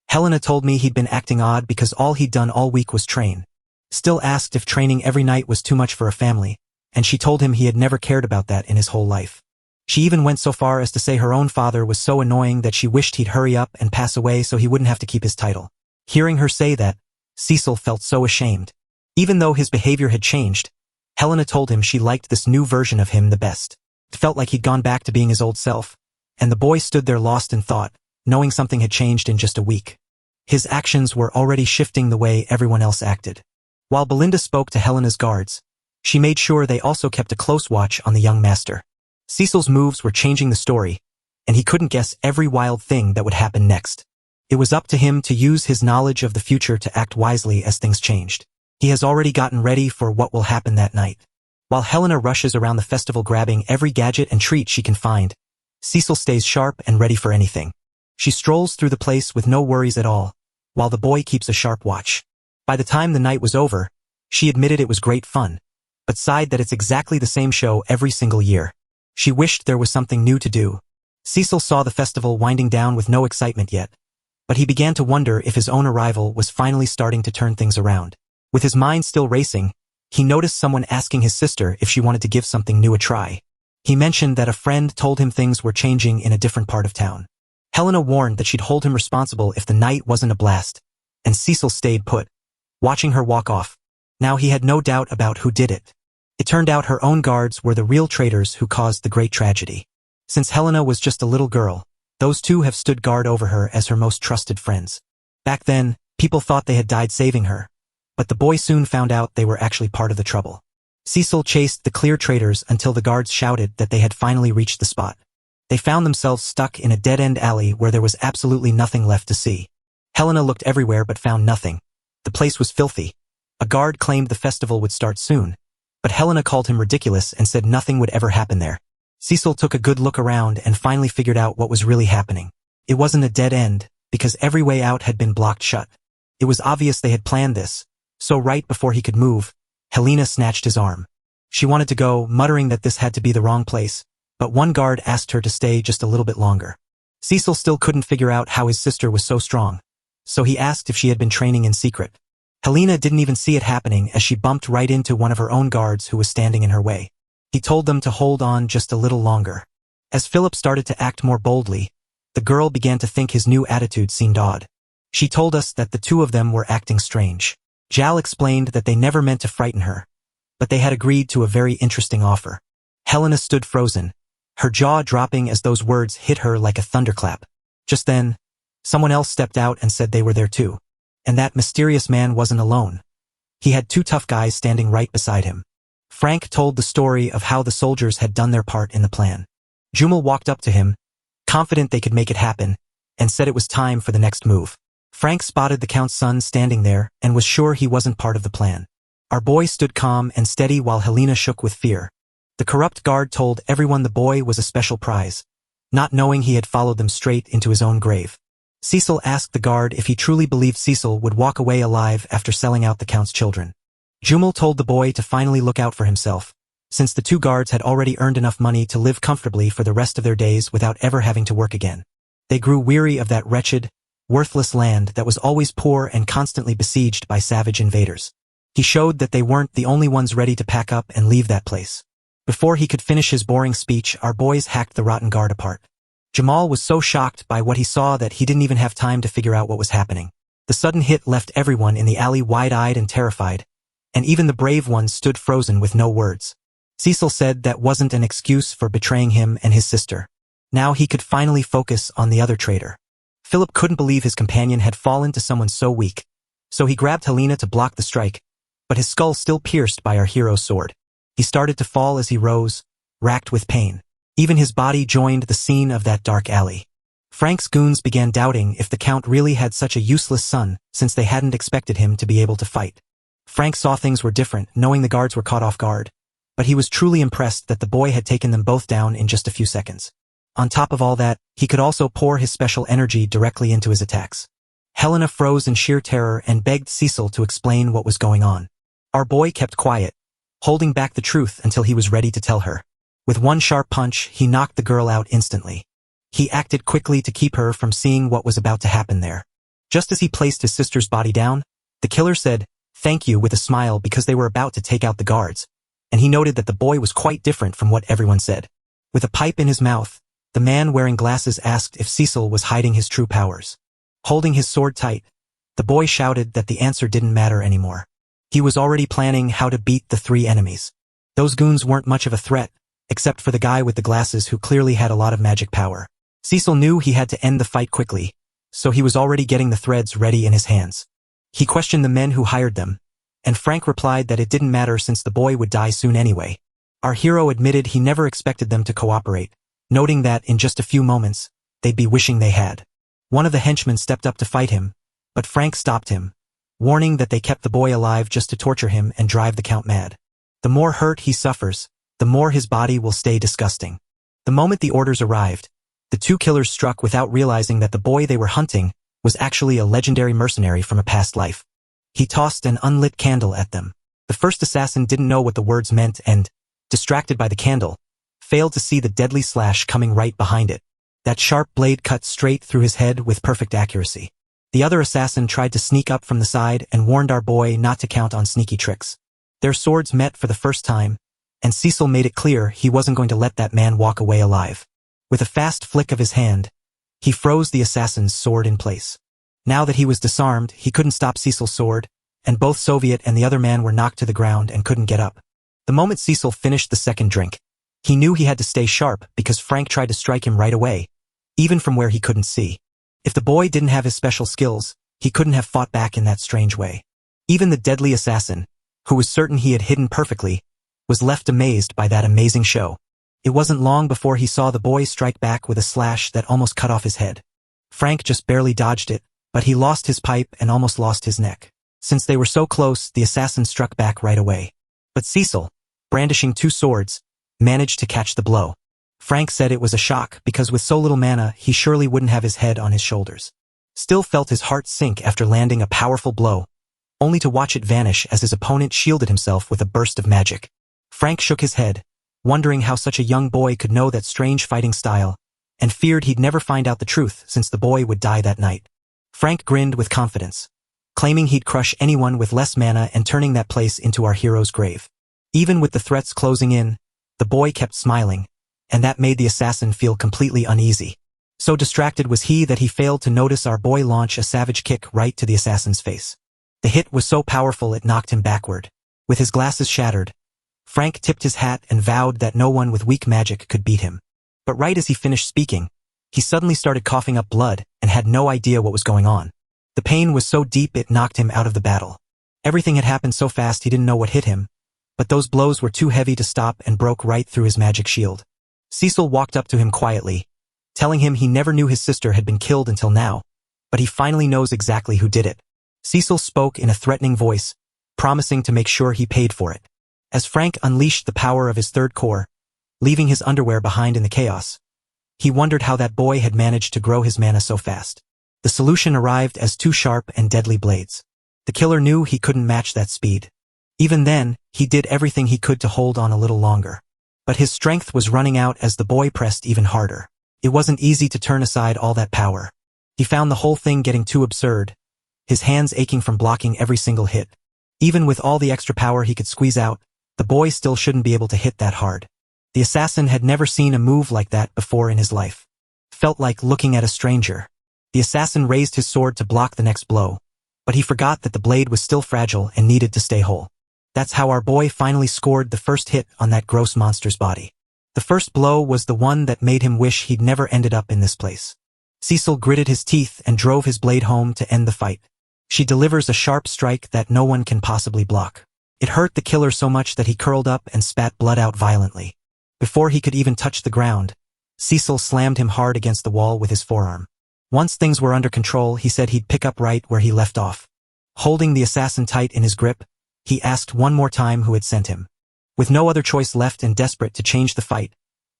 Helena told me he'd been acting odd because all he'd done all week was train. Still asked if training every night was too much for a family, and she told him he had never cared about that in his whole life. She even went so far as to say her own father was so annoying that she wished he'd hurry up and pass away so he wouldn't have to keep his title. Hearing her say that, Cecil felt so ashamed. Even though his behavior had changed, Helena told him she liked this new version of him the best. It felt like he'd gone back to being his old self, and the boy stood there lost in thought, knowing something had changed in just a week. His actions were already shifting the way everyone else acted. While Belinda spoke to Helena's guards, she made sure they also kept a close watch on the young master. Cecil's moves were changing the story, and he couldn't guess every wild thing that would happen next. It was up to him to use his knowledge of the future to act wisely as things changed. He has already gotten ready for what will happen that night. While Helena rushes around the festival grabbing every gadget and treat she can find, Cecil stays sharp and ready for anything. She strolls through the place with no worries at all, while the boy keeps a sharp watch. By the time the night was over, she admitted it was great fun, but sighed that it's exactly the same show every single year. She wished there was something new to do. Cecil saw the festival winding down with no excitement yet, but he began to wonder if his own arrival was finally starting to turn things around. With his mind still racing, he noticed someone asking his sister if she wanted to give something new a try. He mentioned that a friend told him things were changing in a different part of town. Helena warned that she'd hold him responsible if the night wasn't a blast, and Cecil stayed put, watching her walk off. Now he had no doubt about who did it. It turned out her own guards were the real traitors who caused the great tragedy. Since Helena was just a little girl, those two have stood guard over her as her most trusted friends. Back then, people thought they had died saving her, but the boy soon found out they were actually part of the trouble. Cecil chased the clear traitors until the guards shouted that they had finally reached the spot. They found themselves stuck in a dead-end alley where there was absolutely nothing left to see. Helena looked everywhere but found nothing. The place was filthy. A guard claimed the festival would start soon, but Helena called him ridiculous and said nothing would ever happen there. Cecil took a good look around and finally figured out what was really happening. It wasn't a dead end, because every way out had been blocked shut. It was obvious they had planned this, so right before he could move, Helena snatched his arm. She wanted to go, muttering that this had to be the wrong place, but one guard asked her to stay just a little bit longer. Cecil still couldn't figure out how his sister was so strong, so he asked if she had been training in secret. Helena didn't even see it happening as she bumped right into one of her own guards who was standing in her way. He told them to hold on just a little longer. As Philip started to act more boldly, the girl began to think his new attitude seemed odd. She told us that the two of them were acting strange. Jal explained that they never meant to frighten her, but they had agreed to a very interesting offer. Helena stood frozen, her jaw dropping as those words hit her like a thunderclap. Just then, someone else stepped out and said they were there too. And that mysterious man wasn't alone. He had two tough guys standing right beside him. Frank told the story of how the soldiers had done their part in the plan. Jumal walked up to him, confident they could make it happen, and said it was time for the next move. Frank spotted the Count's son standing there and was sure he wasn't part of the plan. Our boy stood calm and steady while Helena shook with fear. The corrupt guard told everyone the boy was a special prize, not knowing he had followed them straight into his own grave. Cecil asked the guard if he truly believed Cecil would walk away alive after selling out the Count's children. Jumal told the boy to finally look out for himself, since the two guards had already earned enough money to live comfortably for the rest of their days without ever having to work again. They grew weary of that wretched, worthless land that was always poor and constantly besieged by savage invaders. He showed that they weren't the only ones ready to pack up and leave that place. Before he could finish his boring speech, our boys hacked the rotten guard apart. Jamal was so shocked by what he saw that he didn't even have time to figure out what was happening. The sudden hit left everyone in the alley wide-eyed and terrified, and even the brave ones stood frozen with no words. Cecil said that wasn't an excuse for betraying him and his sister. Now he could finally focus on the other traitor. Philip couldn't believe his companion had fallen to someone so weak, so he grabbed Helena to block the strike, but his skull still pierced by our hero's sword. He started to fall as he rose, racked with pain. Even his body joined the scene of that dark alley. Frank's goons began doubting if the Count really had such a useless son, since they hadn't expected him to be able to fight. Frank saw things were different, knowing the guards were caught off guard, but he was truly impressed that the boy had taken them both down in just a few seconds. On top of all that, he could also pour his special energy directly into his attacks. Helena froze in sheer terror and begged Cecil to explain what was going on. Our boy kept quiet, holding back the truth until he was ready to tell her. With one sharp punch, he knocked the girl out instantly. He acted quickly to keep her from seeing what was about to happen there. Just as he placed his sister's body down, the killer said, "Thank you," with a smile because they were about to take out the guards, and he noted that the boy was quite different from what everyone said. With a pipe in his mouth, the man wearing glasses asked if Cecil was hiding his true powers. Holding his sword tight, the boy shouted that the answer didn't matter anymore. He was already planning how to beat the three enemies. Those goons weren't much of a threat, except for the guy with the glasses who clearly had a lot of magic power. Cecil knew he had to end the fight quickly, so he was already getting the threads ready in his hands. He questioned the men who hired them, and Frank replied that it didn't matter since the boy would die soon anyway. Our hero admitted he never expected them to cooperate, noting that in just a few moments, they'd be wishing they had. One of the henchmen stepped up to fight him, but Frank stopped him, warning that they kept the boy alive just to torture him and drive the Count mad. The more hurt he suffers, the more his body will stay disgusting. The moment the orders arrived, the two killers struck without realizing that the boy they were hunting was actually a legendary mercenary from a past life. He tossed an unlit candle at them. The first assassin didn't know what the words meant and, distracted by the candle, failed to see the deadly slash coming right behind it. That sharp blade cut straight through his head with perfect accuracy. The other assassin tried to sneak up from the side and warned our boy not to count on sneaky tricks. Their swords met for the first time, and Cecil made it clear he wasn't going to let that man walk away alive. With a fast flick of his hand, he froze the assassin's sword in place. Now that he was disarmed, he couldn't stop Cecil's sword, and both Soviet and the other man were knocked to the ground and couldn't get up. The moment Cecil finished the second drink, he knew he had to stay sharp because Frank tried to strike him right away, even from where he couldn't see. If the boy didn't have his special skills, he couldn't have fought back in that strange way. Even the deadly assassin, who was certain he had hidden perfectly, was left amazed by that amazing show. It wasn't long before he saw the boy strike back with a slash that almost cut off his head. Frank just barely dodged it, but he lost his pipe and almost lost his neck. Since they were so close, the assassin struck back right away. But Cecil, brandishing two swords, managed to catch the blow. Frank said it was a shock because with so little mana, he surely wouldn't have his head on his shoulders. Still felt his heart sink after landing a powerful blow, only to watch it vanish as his opponent shielded himself with a burst of magic. Frank shook his head, wondering how such a young boy could know that strange fighting style, and feared he'd never find out the truth since the boy would die that night. Frank grinned with confidence, claiming he'd crush anyone with less mana and turning that place into our hero's grave. Even with the threats closing in, the boy kept smiling, and that made the assassin feel completely uneasy. So distracted was he that he failed to notice our boy launch a savage kick right to the assassin's face. The hit was so powerful it knocked him backward. With his glasses shattered, Frank tipped his hat and vowed that no one with weak magic could beat him. But right as he finished speaking, he suddenly started coughing up blood and had no idea what was going on. The pain was so deep it knocked him out of the battle. Everything had happened so fast he didn't know what hit him, but those blows were too heavy to stop and broke right through his magic shield. Cecil walked up to him quietly, telling him he never knew his sister had been killed until now, but he finally knows exactly who did it. Cecil spoke in a threatening voice, promising to make sure he paid for it. As Frank unleashed the power of his third core, leaving his underwear behind in the chaos, he wondered how that boy had managed to grow his mana so fast. The solution arrived as two sharp and deadly blades. The killer knew he couldn't match that speed. Even then, he did everything he could to hold on a little longer. But his strength was running out as the boy pressed even harder. It wasn't easy to turn aside all that power. He found the whole thing getting too absurd, his hands aching from blocking every single hit. Even with all the extra power he could squeeze out, the boy still shouldn't be able to hit that hard. The assassin had never seen a move like that before in his life. Felt like looking at a stranger. The assassin raised his sword to block the next blow, but he forgot that the blade was still fragile and needed to stay whole. That's how our boy finally scored the first hit on that gross monster's body. The first blow was the one that made him wish he'd never ended up in this place. Cecil gritted his teeth and drove his blade home to end the fight. She delivers a sharp strike that no one can possibly block. It hurt the killer so much that he curled up and spat blood out violently. Before he could even touch the ground, Cecil slammed him hard against the wall with his forearm. Once things were under control, he said he'd pick up right where he left off. Holding the assassin tight in his grip, he asked one more time who had sent him. With no other choice left and desperate to change the fight,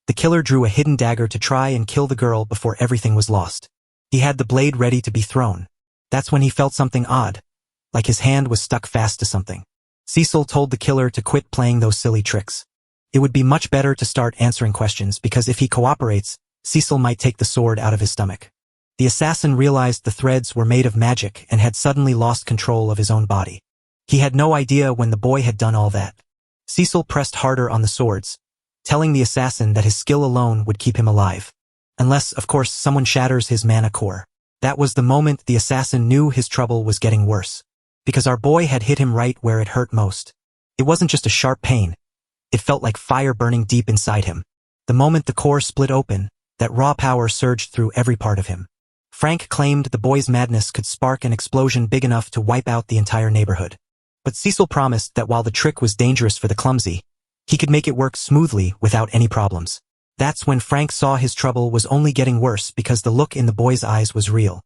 the killer drew a hidden dagger to try and kill the girl before everything was lost. He had the blade ready to be thrown. That's when he felt something odd, like his hand was stuck fast to something. Cecil told the killer to quit playing those silly tricks. It would be much better to start answering questions because if he cooperates, Cecil might take the sword out of his stomach. The assassin realized the threads were made of magic and had suddenly lost control of his own body. He had no idea when the boy had done all that. Cecil pressed harder on the swords, telling the assassin that his skill alone would keep him alive. Unless, of course, someone shatters his mana core. That was the moment the assassin knew his trouble was getting worse. Because our boy had hit him right where it hurt most. It wasn't just a sharp pain. It felt like fire burning deep inside him. The moment the core split open, that raw power surged through every part of him. Frank claimed the boy's madness could spark an explosion big enough to wipe out the entire neighborhood. But Cecil promised that while the trick was dangerous for the clumsy, he could make it work smoothly without any problems. That's when Frank saw his trouble was only getting worse because the look in the boy's eyes was real.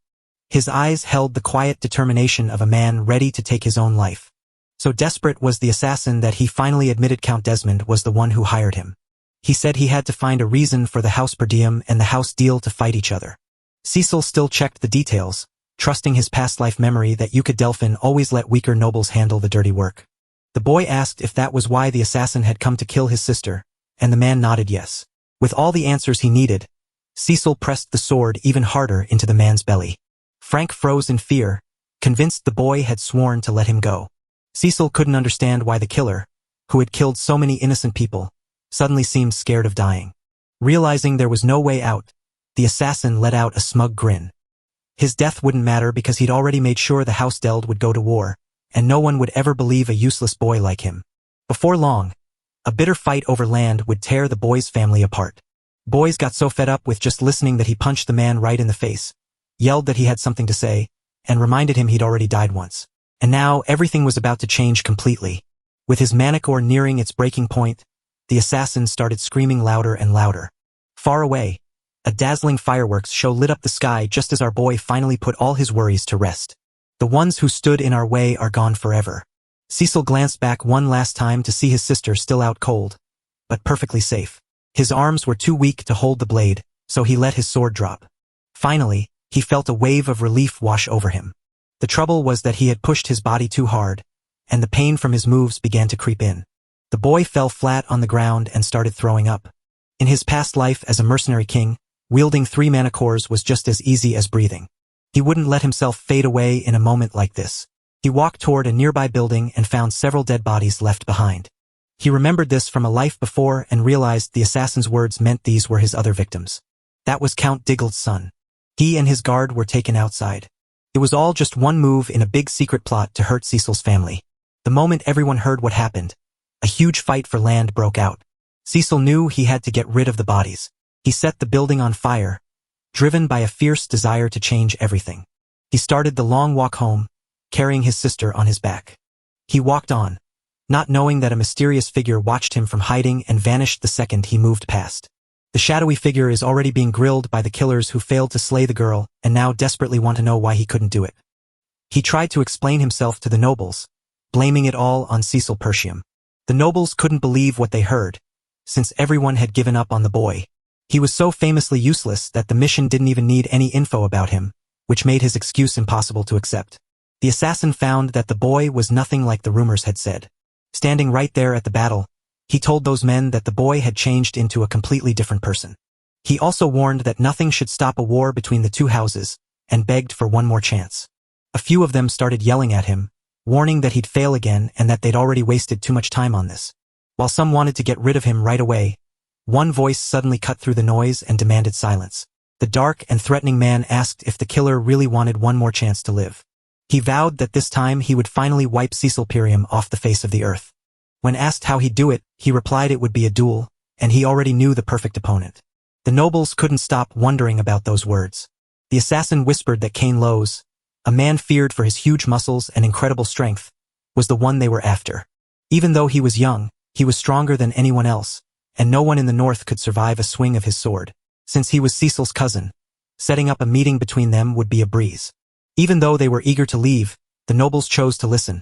His eyes held the quiet determination of a man ready to take his own life. So desperate was the assassin that he finally admitted Count Desmond was the one who hired him. He said he had to find a reason for the house Persium and the house deal to fight each other. Cecil still checked the details, trusting his past life memory that Yuka Delphin always let weaker nobles handle the dirty work. The boy asked if that was why the assassin had come to kill his sister, and the man nodded yes. With all the answers he needed, Cecil pressed the sword even harder into the man's belly. Frank froze in fear, convinced the boy had sworn to let him go. Cecil couldn't understand why the killer, who had killed so many innocent people, suddenly seemed scared of dying. Realizing there was no way out, the assassin let out a smug grin. His death wouldn't matter because he'd already made sure the house Deld would go to war, and no one would ever believe a useless boy like him. Before long, a bitter fight over land would tear the boy's family apart. Boys got so fed up with just listening that he punched the man right in the face, yelled that he had something to say, and reminded him he'd already died once. And now everything was about to change completely. With his manicore nearing its breaking point, the assassin started screaming louder and louder. Far away, a dazzling fireworks show lit up the sky just as our boy finally put all his worries to rest. The ones who stood in our way are gone forever. Cecil glanced back one last time to see his sister still out cold, but perfectly safe. His arms were too weak to hold the blade, so he let his sword drop. Finally, he felt a wave of relief wash over him. The trouble was that he had pushed his body too hard, and the pain from his moves began to creep in. The boy fell flat on the ground and started throwing up. In his past life as a mercenary king, wielding 3 manicores was just as easy as breathing. He wouldn't let himself fade away in a moment like this. He walked toward a nearby building and found several dead bodies left behind. He remembered this from a life before and realized the assassin's words meant these were his other victims. That was Count Diggle's son. He and his guard were taken outside. It was all just one move in a big secret plot to hurt Cecil's family. The moment everyone heard what happened, a huge fight for land broke out. Cecil knew he had to get rid of the bodies. He set the building on fire, driven by a fierce desire to change everything. He started the long walk home, carrying his sister on his back. He walked on, not knowing that a mysterious figure watched him from hiding and vanished the second he moved past. The shadowy figure is already being grilled by the killers who failed to slay the girl and now desperately want to know why he couldn't do it. He tried to explain himself to the nobles, blaming it all on Cecil Persium. The nobles couldn't believe what they heard, since everyone had given up on the boy. He was so famously useless that the mission didn't even need any info about him, which made his excuse impossible to accept. The assassin found that the boy was nothing like the rumors had said. Standing right there at the battle, he told those men that the boy had changed into a completely different person. He also warned that nothing should stop a war between the 2 houses, and begged for one more chance. A few of them started yelling at him, warning that he'd fail again and that they'd already wasted too much time on this. While some wanted to get rid of him right away, one voice suddenly cut through the noise and demanded silence. The dark and threatening man asked if the killer really wanted one more chance to live. He vowed that this time he would finally wipe Cecil Persium off the face of the earth. When asked how he'd do it, he replied it would be a duel, and he already knew the perfect opponent. The nobles couldn't stop wondering about those words. The assassin whispered that Cain, a man feared for his huge muscles and incredible strength, was the one they were after. Even though he was young, he was stronger than anyone else, and no one in the north could survive a swing of his sword. Since he was Cecil's cousin, setting up a meeting between them would be a breeze. Even though they were eager to leave, the nobles chose to listen,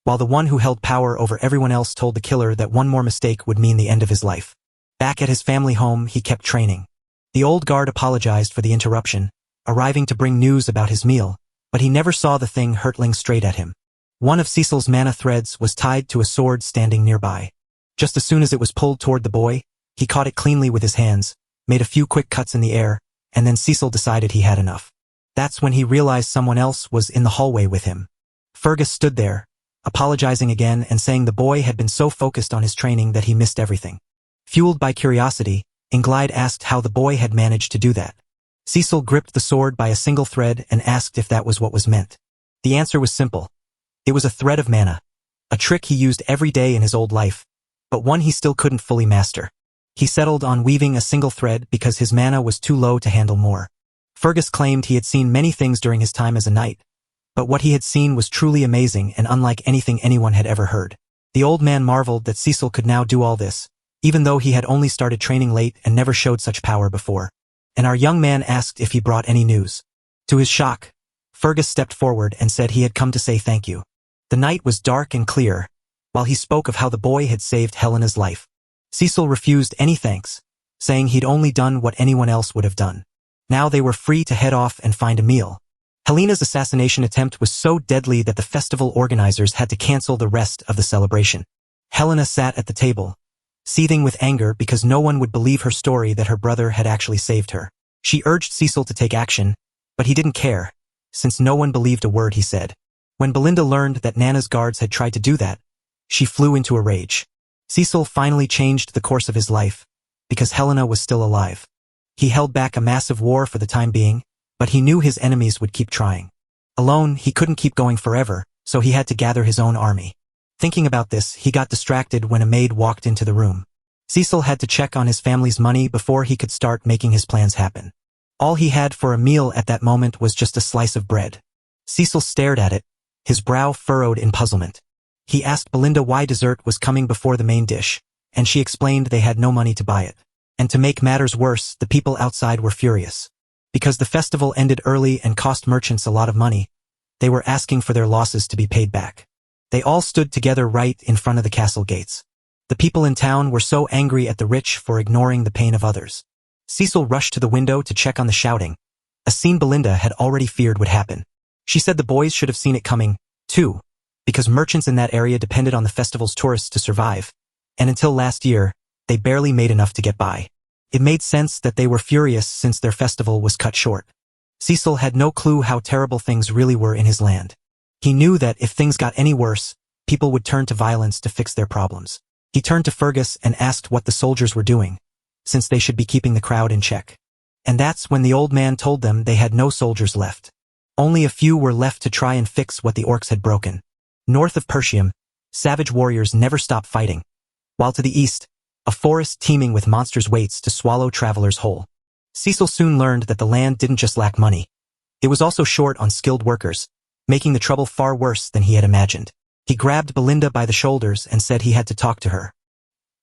while the one who held power over everyone else told the killer that one more mistake would mean the end of his life. Back at his family home, he kept training. The old guard apologized for the interruption, arriving to bring news about his meal, but he never saw the thing hurtling straight at him. One of Cecil's mana threads was tied to a sword standing nearby. Just as soon as it was pulled toward the boy, he caught it cleanly with his hands, made a few quick cuts in the air, and then Cecil decided he had enough. That's when he realized someone else was in the hallway with him. Fergus stood there, apologizing again and saying the boy had been so focused on his training that he missed everything. Fueled by curiosity, Inglide asked how the boy had managed to do that. Cecil gripped the sword by a single thread and asked if that was what was meant. The answer was simple. It was a thread of mana, a trick he used every day in his old life, but one he still couldn't fully master. He settled on weaving a single thread because his mana was too low to handle more. Fergus claimed he had seen many things during his time as a knight, but what he had seen was truly amazing and unlike anything anyone had ever heard. The old man marveled that Cecil could now do all this, even though he had only started training late and never showed such power before. And our young man asked if he brought any news. To his shock, Fergus stepped forward and said he had come to say thank you. The night was dark and clear, while he spoke of how the boy had saved Helena's life. Cecil refused any thanks, saying he'd only done what anyone else would have done. Now they were free to head off and find a meal. Helena's assassination attempt was so deadly that the festival organizers had to cancel the rest of the celebration. Helena sat at the table, seething with anger because no one would believe her story that her brother had actually saved her. She urged Cecil to take action, but he didn't care, since no one believed a word he said. When Belinda learned that Nana's guards had tried to do that, she flew into a rage. Cecil finally changed the course of his life, because Helena was still alive. He held back a massive war for the time being, but he knew his enemies would keep trying. Alone, he couldn't keep going forever, so he had to gather his own army. Thinking about this, he got distracted when a maid walked into the room. Cecil had to check on his family's money before he could start making his plans happen. All he had for a meal at that moment was just a slice of bread. Cecil stared at it, his brow furrowed in puzzlement. He asked Belinda why dessert was coming before the main dish, and she explained they had no money to buy it. And to make matters worse, the people outside were furious. Because the festival ended early and cost merchants a lot of money, they were asking for their losses to be paid back. They all stood together right in front of the castle gates. The people in town were so angry at the rich for ignoring the pain of others. Cecil rushed to the window to check on the shouting, a scene Belinda had already feared would happen. She said the boys should have seen it coming, too, because merchants in that area depended on the festival's tourists to survive, and until last year, they barely made enough to get by. It made sense that they were furious since their festival was cut short. Cecil had no clue how terrible things really were in his land. He knew that if things got any worse, people would turn to violence to fix their problems. He turned to Fergus and asked what the soldiers were doing, since they should be keeping the crowd in check. And that's when the old man told them they had no soldiers left. Only a few were left to try and fix what the orcs had broken. North of Persium, savage warriors never stopped fighting, while to the east, a forest teeming with monsters waits to swallow travelers whole. Cecil soon learned that the land didn't just lack money. It was also short on skilled workers, making the trouble far worse than he had imagined. He grabbed Belinda by the shoulders and said he had to talk to her.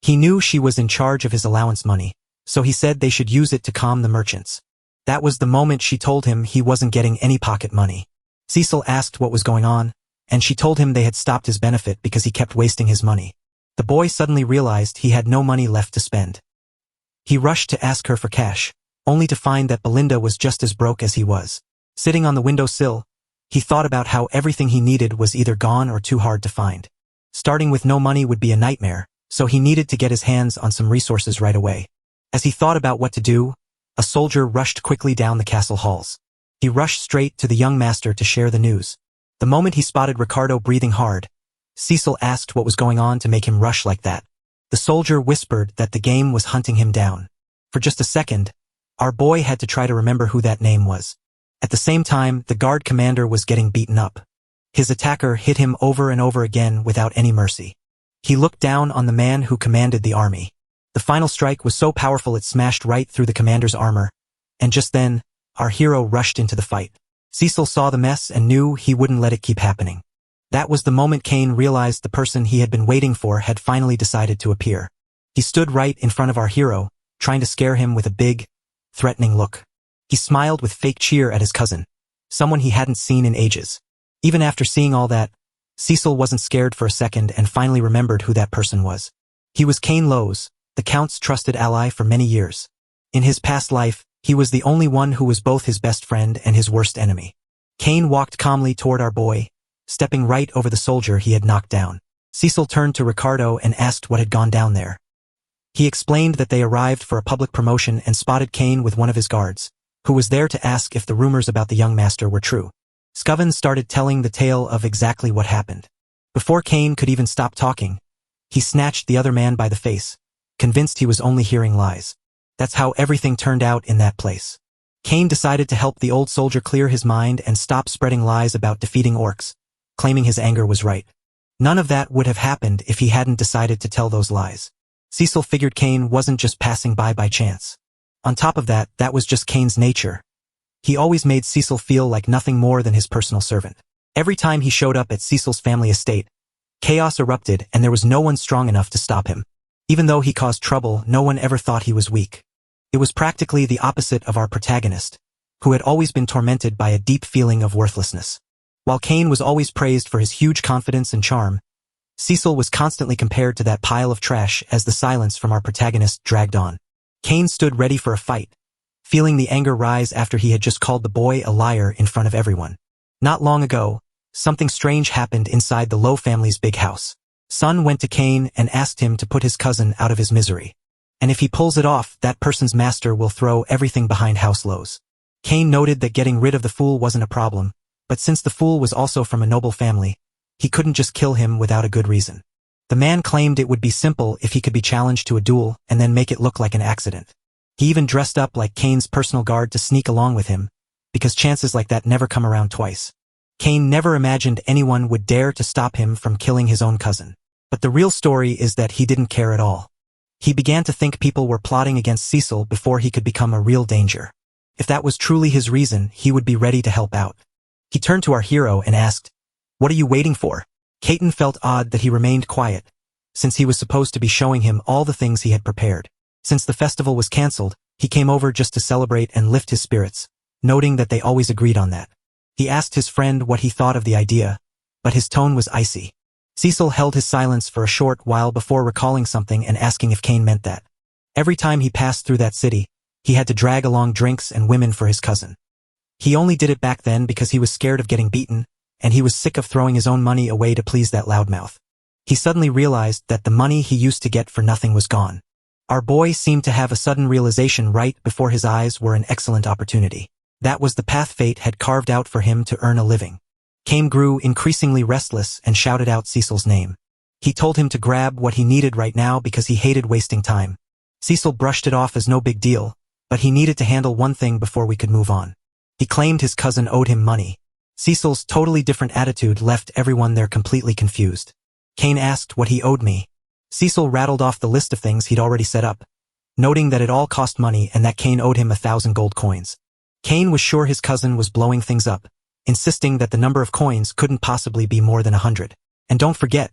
He knew she was in charge of his allowance money, so he said they should use it to calm the merchants. That was the moment she told him he wasn't getting any pocket money. Cecil asked what was going on, and she told him they had stopped his benefit because he kept wasting his money. The boy suddenly realized he had no money left to spend. He rushed to ask her for cash, only to find that Belinda was just as broke as he was. Sitting on the windowsill, he thought about how everything he needed was either gone or too hard to find. Starting with no money would be a nightmare, so he needed to get his hands on some resources right away. As he thought about what to do, a soldier rushed quickly down the castle halls. He rushed straight to the young master to share the news. The moment he spotted Ricardo breathing hard, Cecil asked what was going on to make him rush like that. The soldier whispered that the game was hunting him down. For just a second, our boy had to try to remember who that name was. At the same time, the guard commander was getting beaten up. His attacker hit him over and over again without any mercy. He looked down on the man who commanded the army. The final strike was so powerful it smashed right through the commander's armor, and just then, our hero rushed into the fight. Cecil saw the mess and knew he wouldn't let it keep happening. That was the moment Cain realized the person he had been waiting for had finally decided to appear. He stood right in front of our hero, trying to scare him with a big, threatening look. He smiled with fake cheer at his cousin, someone he hadn't seen in ages. Even after seeing all that, Cecil wasn't scared for a second and finally remembered who that person was. He was Cain Lowes, the Count's trusted ally for many years. In his past life, he was the only one who was both his best friend and his worst enemy. Cain walked calmly toward our boy, stepping right over the soldier he had knocked down. Cecil turned to Ricardo and asked what had gone down there. He explained that they arrived for a public promotion and spotted Cain with one of his guards, who was there to ask if the rumors about the young master were true. Scoven started telling the tale of exactly what happened. Before Cain could even stop talking, he snatched the other man by the face, convinced he was only hearing lies. That's how everything turned out in that place. Cain decided to help the old soldier clear his mind and stop spreading lies about defeating orcs, claiming his anger was right. None of that would have happened if he hadn't decided to tell those lies. Cecil figured Cain wasn't just passing by chance. On top of that, that was just Cain's nature. He always made Cecil feel like nothing more than his personal servant. Every time he showed up at Cecil's family estate, chaos erupted and there was no one strong enough to stop him. Even though he caused trouble, no one ever thought he was weak. It was practically the opposite of our protagonist, who had always been tormented by a deep feeling of worthlessness. While Cain was always praised for his huge confidence and charm, Cecil was constantly compared to that pile of trash as the silence from our protagonist dragged on. Cain stood ready for a fight, feeling the anger rise after he had just called the boy a liar in front of everyone. Not long ago, something strange happened inside the Lowe family's big house. Son went to Cain and asked him to put his cousin out of his misery. And if he pulls it off, that person's master will throw everything behind house Lowe's. Cain noted that getting rid of the fool wasn't a problem, but since the fool was also from a noble family, he couldn't just kill him without a good reason. The man claimed it would be simple if he could be challenged to a duel and then make it look like an accident. He even dressed up like Cain's personal guard to sneak along with him, because chances like that never come around twice. Cain never imagined anyone would dare to stop him from killing his own cousin. But the real story is that he didn't care at all. He began to think people were plotting against Cecil before he could become a real danger. If that was truly his reason, he would be ready to help out. He turned to our hero and asked, "What are you waiting for?" Cain felt odd that he remained quiet, since he was supposed to be showing him all the things he had prepared. Since the festival was cancelled, he came over just to celebrate and lift his spirits, noting that they always agreed on that. He asked his friend what he thought of the idea, but his tone was icy. Cecil held his silence for a short while before recalling something and asking if Cain meant that. Every time he passed through that city, he had to drag along drinks and women for his cousin. He only did it back then because he was scared of getting beaten, and he was sick of throwing his own money away to please that loudmouth. He suddenly realized that the money he used to get for nothing was gone. Our boy seemed to have a sudden realization right before his eyes were an excellent opportunity. That was the path fate had carved out for him to earn a living. Cain grew increasingly restless and shouted out Cecil's name. He told him to grab what he needed right now because he hated wasting time. Cecil brushed it off as no big deal, but he needed to handle one thing before we could move on. He claimed his cousin owed him money. Cecil's totally different attitude left everyone there completely confused. Cain asked what he owed me. Cecil rattled off the list of things he'd already set up, noting that it all cost money and that Cain owed him 1,000 gold coins. Cain was sure his cousin was blowing things up, insisting that the number of coins couldn't possibly be more than 100. And don't forget,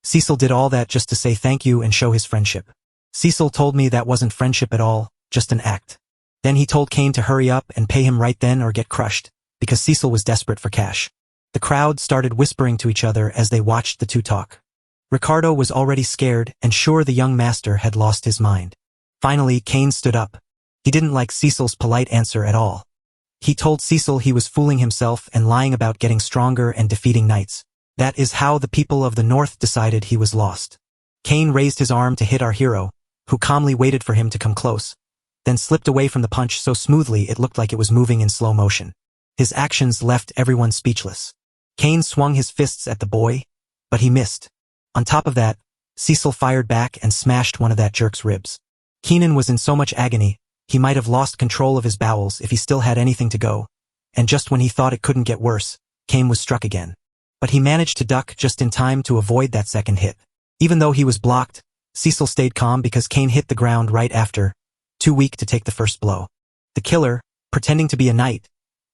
Cecil did all that just to say thank you and show his friendship. Cecil told me that wasn't friendship at all, just an act. Then he told Cain to hurry up and pay him right then or get crushed, because Cecil was desperate for cash. The crowd started whispering to each other as they watched the two talk. Ricardo was already scared and sure the young master had lost his mind. Finally, Cain stood up. He didn't like Cecil's polite answer at all. He told Cecil he was fooling himself and lying about getting stronger and defeating knights. That is how the people of the north decided he was lost. Cain raised his arm to hit our hero, who calmly waited for him to come close, then slipped away from the punch so smoothly it looked like it was moving in slow motion. His actions left everyone speechless. Cain swung his fists at the boy, but he missed. On top of that, Cecil fired back and smashed one of that jerk's ribs. Keenan was in so much agony, he might have lost control of his bowels if he still had anything to go, and just when he thought it couldn't get worse, Cain was struck again. But he managed to duck just in time to avoid that second hit. Even though he was blocked, Cecil stayed calm because Cain hit the ground right after, too weak to take the first blow. The killer, pretending to be a knight,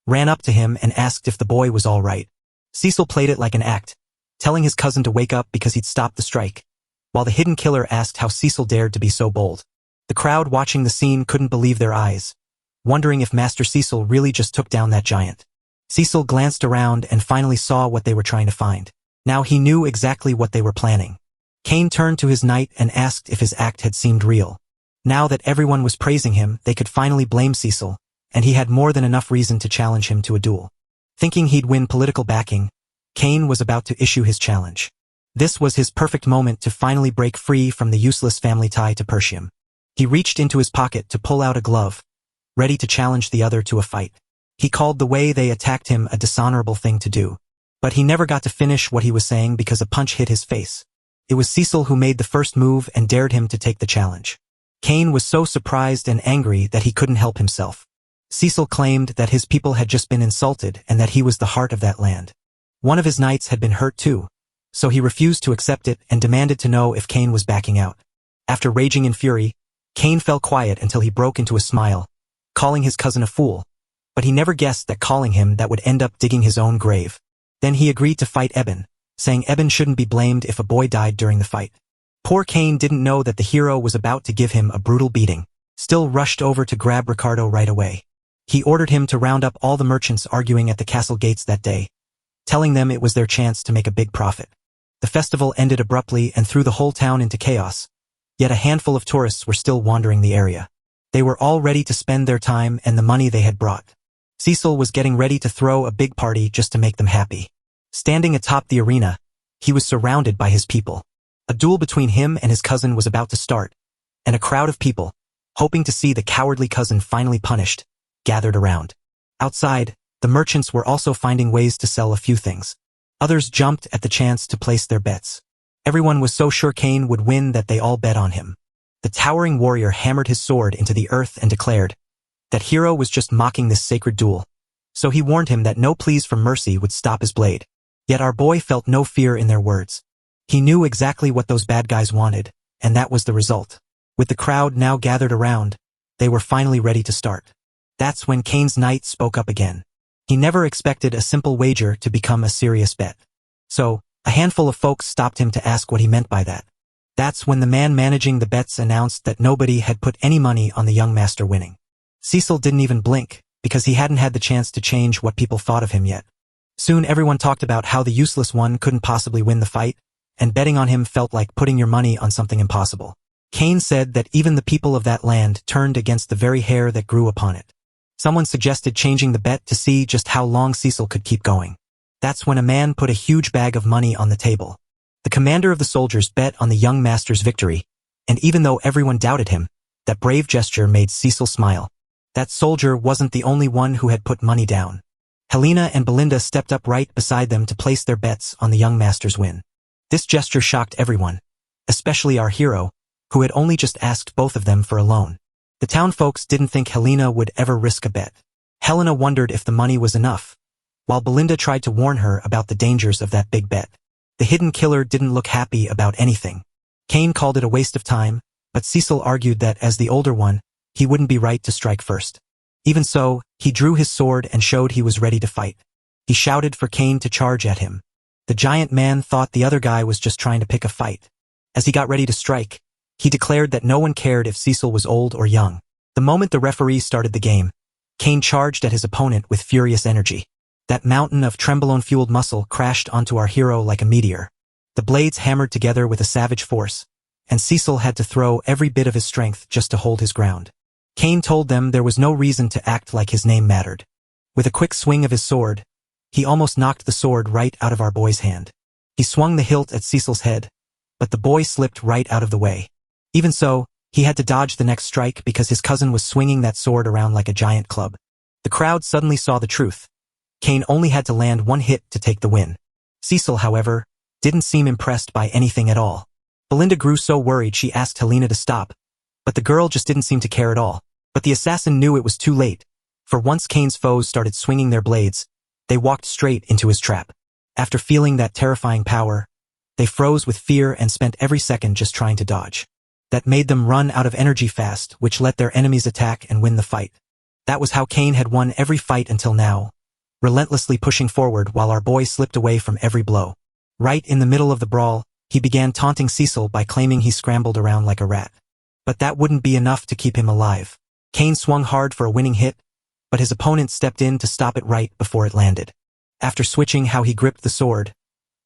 ran up to him and asked if the boy was all right. Cecil played it like an act, telling his cousin to wake up because he'd stopped the strike, while the hidden killer asked how Cecil dared to be so bold. The crowd watching the scene couldn't believe their eyes, wondering if Master Cecil really just took down that giant. Cecil glanced around and finally saw what they were trying to find. Now he knew exactly what they were planning. Cain turned to his knight and asked if his act had seemed real. Now that everyone was praising him, they could finally blame Cecil, and he had more than enough reason to challenge him to a duel. Thinking he'd win political backing, Cain was about to issue his challenge. This was his perfect moment to finally break free from the useless family tie to Persium. He reached into his pocket to pull out a glove, ready to challenge the other to a fight. He called the way they attacked him a dishonorable thing to do. But he never got to finish what he was saying because a punch hit his face. It was Cecil who made the first move and dared him to take the challenge. Cain was so surprised and angry that he couldn't help himself. Cecil claimed that his people had just been insulted and that he was the heart of that land. One of his knights had been hurt too, so he refused to accept it and demanded to know if Cain was backing out. After raging in fury, Cain fell quiet until he broke into a smile, calling his cousin a fool, but he never guessed that calling him that would end up digging his own grave. Then he agreed to fight Eben, saying Eben shouldn't be blamed if a boy died during the fight. Poor Cain didn't know that the hero was about to give him a brutal beating, still rushed over to grab Ricardo right away. He ordered him to round up all the merchants arguing at the castle gates that day, telling them it was their chance to make a big profit. The festival ended abruptly and threw the whole town into chaos, yet a handful of tourists were still wandering the area. They were all ready to spend their time and the money they had brought. Cecil was getting ready to throw a big party just to make them happy. Standing atop the arena, he was surrounded by his people. A duel between him and his cousin was about to start, and a crowd of people, hoping to see the cowardly cousin finally punished, gathered around. Outside, the merchants were also finding ways to sell a few things. Others jumped at the chance to place their bets. Everyone was so sure Cain would win that they all bet on him. The towering warrior hammered his sword into the earth and declared that hero was just mocking this sacred duel. So he warned him that no pleas from mercy would stop his blade. Yet our boy felt no fear in their words. He knew exactly what those bad guys wanted, and that was the result. With the crowd now gathered around, they were finally ready to start. That's when Cain's knight spoke up again. He never expected a simple wager to become a serious bet. So, a handful of folks stopped him to ask what he meant by that. That's when the man managing the bets announced that nobody had put any money on the young master winning. Cecil didn't even blink, because he hadn't had the chance to change what people thought of him yet. Soon everyone talked about how the useless one couldn't possibly win the fight, and betting on him felt like putting your money on something impossible. Cain said that even the people of that land turned against the very hair that grew upon it. Someone suggested changing the bet to see just how long Cecil could keep going. That's when a man put a huge bag of money on the table. The commander of the soldiers bet on the young master's victory, and even though everyone doubted him, that brave gesture made Cecil smile. That soldier wasn't the only one who had put money down. Helena and Belinda stepped up right beside them to place their bets on the young master's win. This gesture shocked everyone, especially our hero, who had only just asked both of them for a loan. The town folks didn't think Helena would ever risk a bet. Helena wondered if the money was enough, while Belinda tried to warn her about the dangers of that big bet. The hidden killer didn't look happy about anything. Cain called it a waste of time, but Cecil argued that as the older one, he wouldn't be right to strike first. Even so, he drew his sword and showed he was ready to fight. He shouted for Cain to charge at him. The giant man thought the other guy was just trying to pick a fight. As he got ready to strike, he declared that no one cared if Cecil was old or young. The moment the referee started the game, Cain charged at his opponent with furious energy. That mountain of trembolone-fueled muscle crashed onto our hero like a meteor. The blades hammered together with a savage force, and Cecil had to throw every bit of his strength just to hold his ground. Cain told them there was no reason to act like his name mattered. With a quick swing of his sword, he almost knocked the sword right out of our boy's hand. He swung the hilt at Cecil's head, but the boy slipped right out of the way. Even so, he had to dodge the next strike because his cousin was swinging that sword around like a giant club. The crowd suddenly saw the truth. Cain only had to land one hit to take the win. Cecil, however, didn't seem impressed by anything at all. Belinda grew so worried she asked Helena to stop, but the girl just didn't seem to care at all. But the assassin knew it was too late, for once Cain's foes started swinging their blades, they walked straight into his trap. After feeling that terrifying power, they froze with fear and spent every second just trying to dodge. That made them run out of energy fast, which let their enemies attack and win the fight. That was how Cain had won every fight until now, relentlessly pushing forward while our boy slipped away from every blow. Right in the middle of the brawl, he began taunting Cecil by claiming he scrambled around like a rat. But that wouldn't be enough to keep him alive. Cain swung hard for a winning hit, but his opponent stepped in to stop it right before it landed. After switching how he gripped the sword,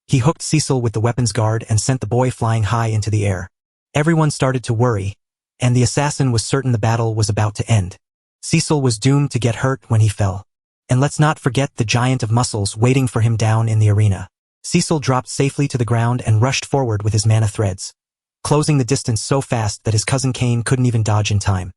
he hooked Cecil with the weapon's guard and sent the boy flying high into the air. Everyone started to worry, and the assassin was certain the battle was about to end. Cecil was doomed to get hurt when he fell. And let's not forget the giant of muscles waiting for him down in the arena. Cecil dropped safely to the ground and rushed forward with his mana threads, closing the distance so fast that his cousin Cain couldn't even dodge in time.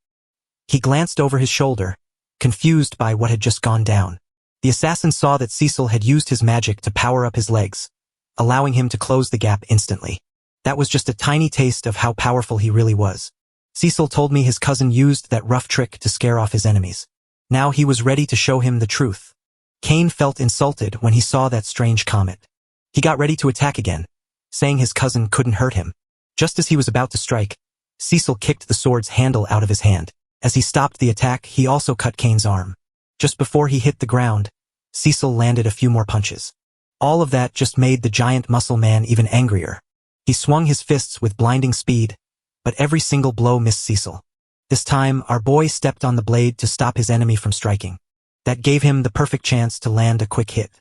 He glanced over his shoulder, confused by what had just gone down. The assassin saw that Cecil had used his magic to power up his legs, allowing him to close the gap instantly. That was just a tiny taste of how powerful he really was. Cecil told me his cousin used that rough trick to scare off his enemies. Now he was ready to show him the truth. Cain felt insulted when he saw that strange comet. He got ready to attack again, saying his cousin couldn't hurt him. Just as he was about to strike, Cecil kicked the sword's handle out of his hand. As he stopped the attack, he also cut Cain's arm. Just before he hit the ground, Cecil landed a few more punches. All of that just made the giant muscle man even angrier. He swung his fists with blinding speed, but every single blow missed Cecil. This time, our boy stepped on the blade to stop his enemy from striking. That gave him the perfect chance to land a quick hit.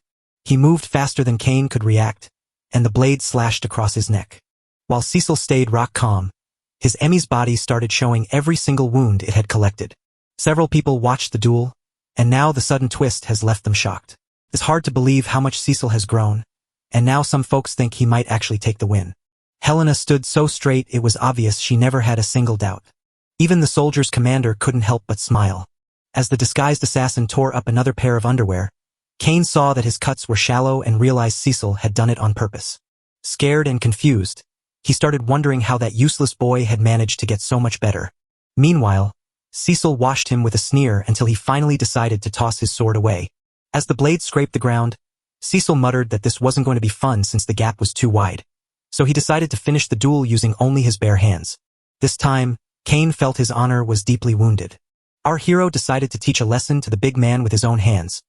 He moved faster than Cain could react, and the blade slashed across his neck. While Cecil stayed rock calm, his enemy's body started showing every single wound it had collected. Several people watched the duel, and now the sudden twist has left them shocked. It's hard to believe how much Cecil has grown, and now some folks think he might actually take the win. Helena stood so straight it was obvious she never had a single doubt. Even the soldier's commander couldn't help but smile. As the disguised assassin tore up another pair of underwear, Cain saw that his cuts were shallow and realized Cecil had done it on purpose. Scared and confused, he started wondering how that useless boy had managed to get so much better. Meanwhile, Cecil watched him with a sneer until he finally decided to toss his sword away. As the blade scraped the ground, Cecil muttered that this wasn't going to be fun since the gap was too wide. So he decided to finish the duel using only his bare hands. This time, Cain felt his honor was deeply wounded. Our hero decided to teach a lesson to the big man with his own hands.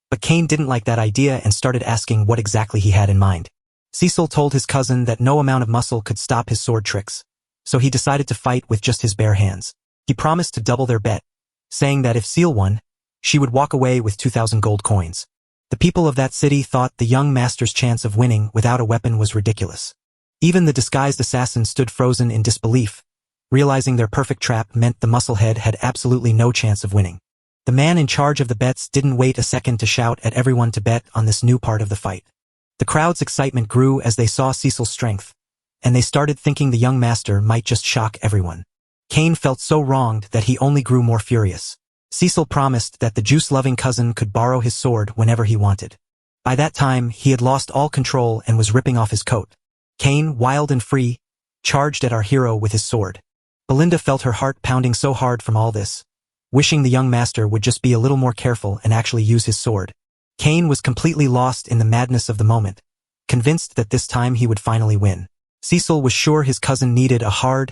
But Cain didn't like that idea and started asking what exactly he had in mind. Cecil told his cousin that no amount of muscle could stop his sword tricks, so he decided to fight with just his bare hands. He promised to double their bet, saying that if Cecil won, she would walk away with 2,000 gold coins. The people of that city thought the young master's chance of winning without a weapon was ridiculous. Even the disguised assassin stood frozen in disbelief, realizing their perfect trap meant the musclehead had absolutely no chance of winning. The man in charge of the bets didn't wait a second to shout at everyone to bet on this new part of the fight. The crowd's excitement grew as they saw Cecil's strength, and they started thinking the young master might just shock everyone. Cain felt so wronged that he only grew more furious. Cecil promised that the juice-loving cousin could borrow his sword whenever he wanted. By that time, he had lost all control and was ripping off his coat. Cain, wild and free, charged at our hero with his sword. Belinda felt her heart pounding so hard from all this, wishing the young master would just be a little more careful and actually use his sword. Cain was completely lost in the madness of the moment, convinced that this time he would finally win. Cecil was sure his cousin needed a hard,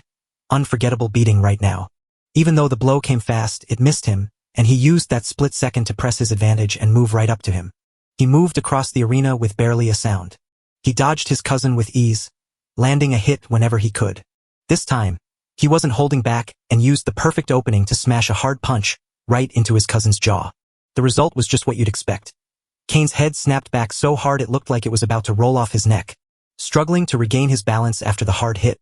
unforgettable beating right now. Even though the blow came fast, it missed him, and he used that split second to press his advantage and move right up to him. He moved across the arena with barely a sound. He dodged his cousin with ease, landing a hit whenever he could. This time, he wasn't holding back and used the perfect opening to smash a hard punch right into his cousin's jaw. The result was just what you'd expect. Cain's head snapped back so hard it looked like it was about to roll off his neck. Struggling to regain his balance after the hard hit,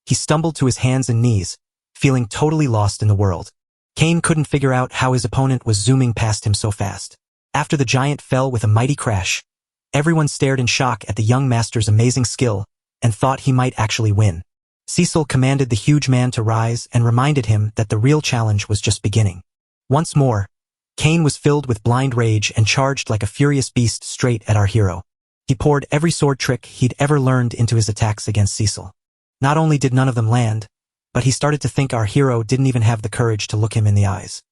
he stumbled to his hands and knees, feeling totally lost in the world. Cain couldn't figure out how his opponent was zooming past him so fast. After the giant fell with a mighty crash, everyone stared in shock at the young master's amazing skill and thought he might actually win. Cecil commanded the huge man to rise and reminded him that the real challenge was just beginning. Once more, Cain was filled with blind rage and charged like a furious beast straight at our hero. He poured every sword trick he'd ever learned into his attacks against Cecil. Not only did none of them land, but he started to think our hero didn't even have the courage to look him in the eyes.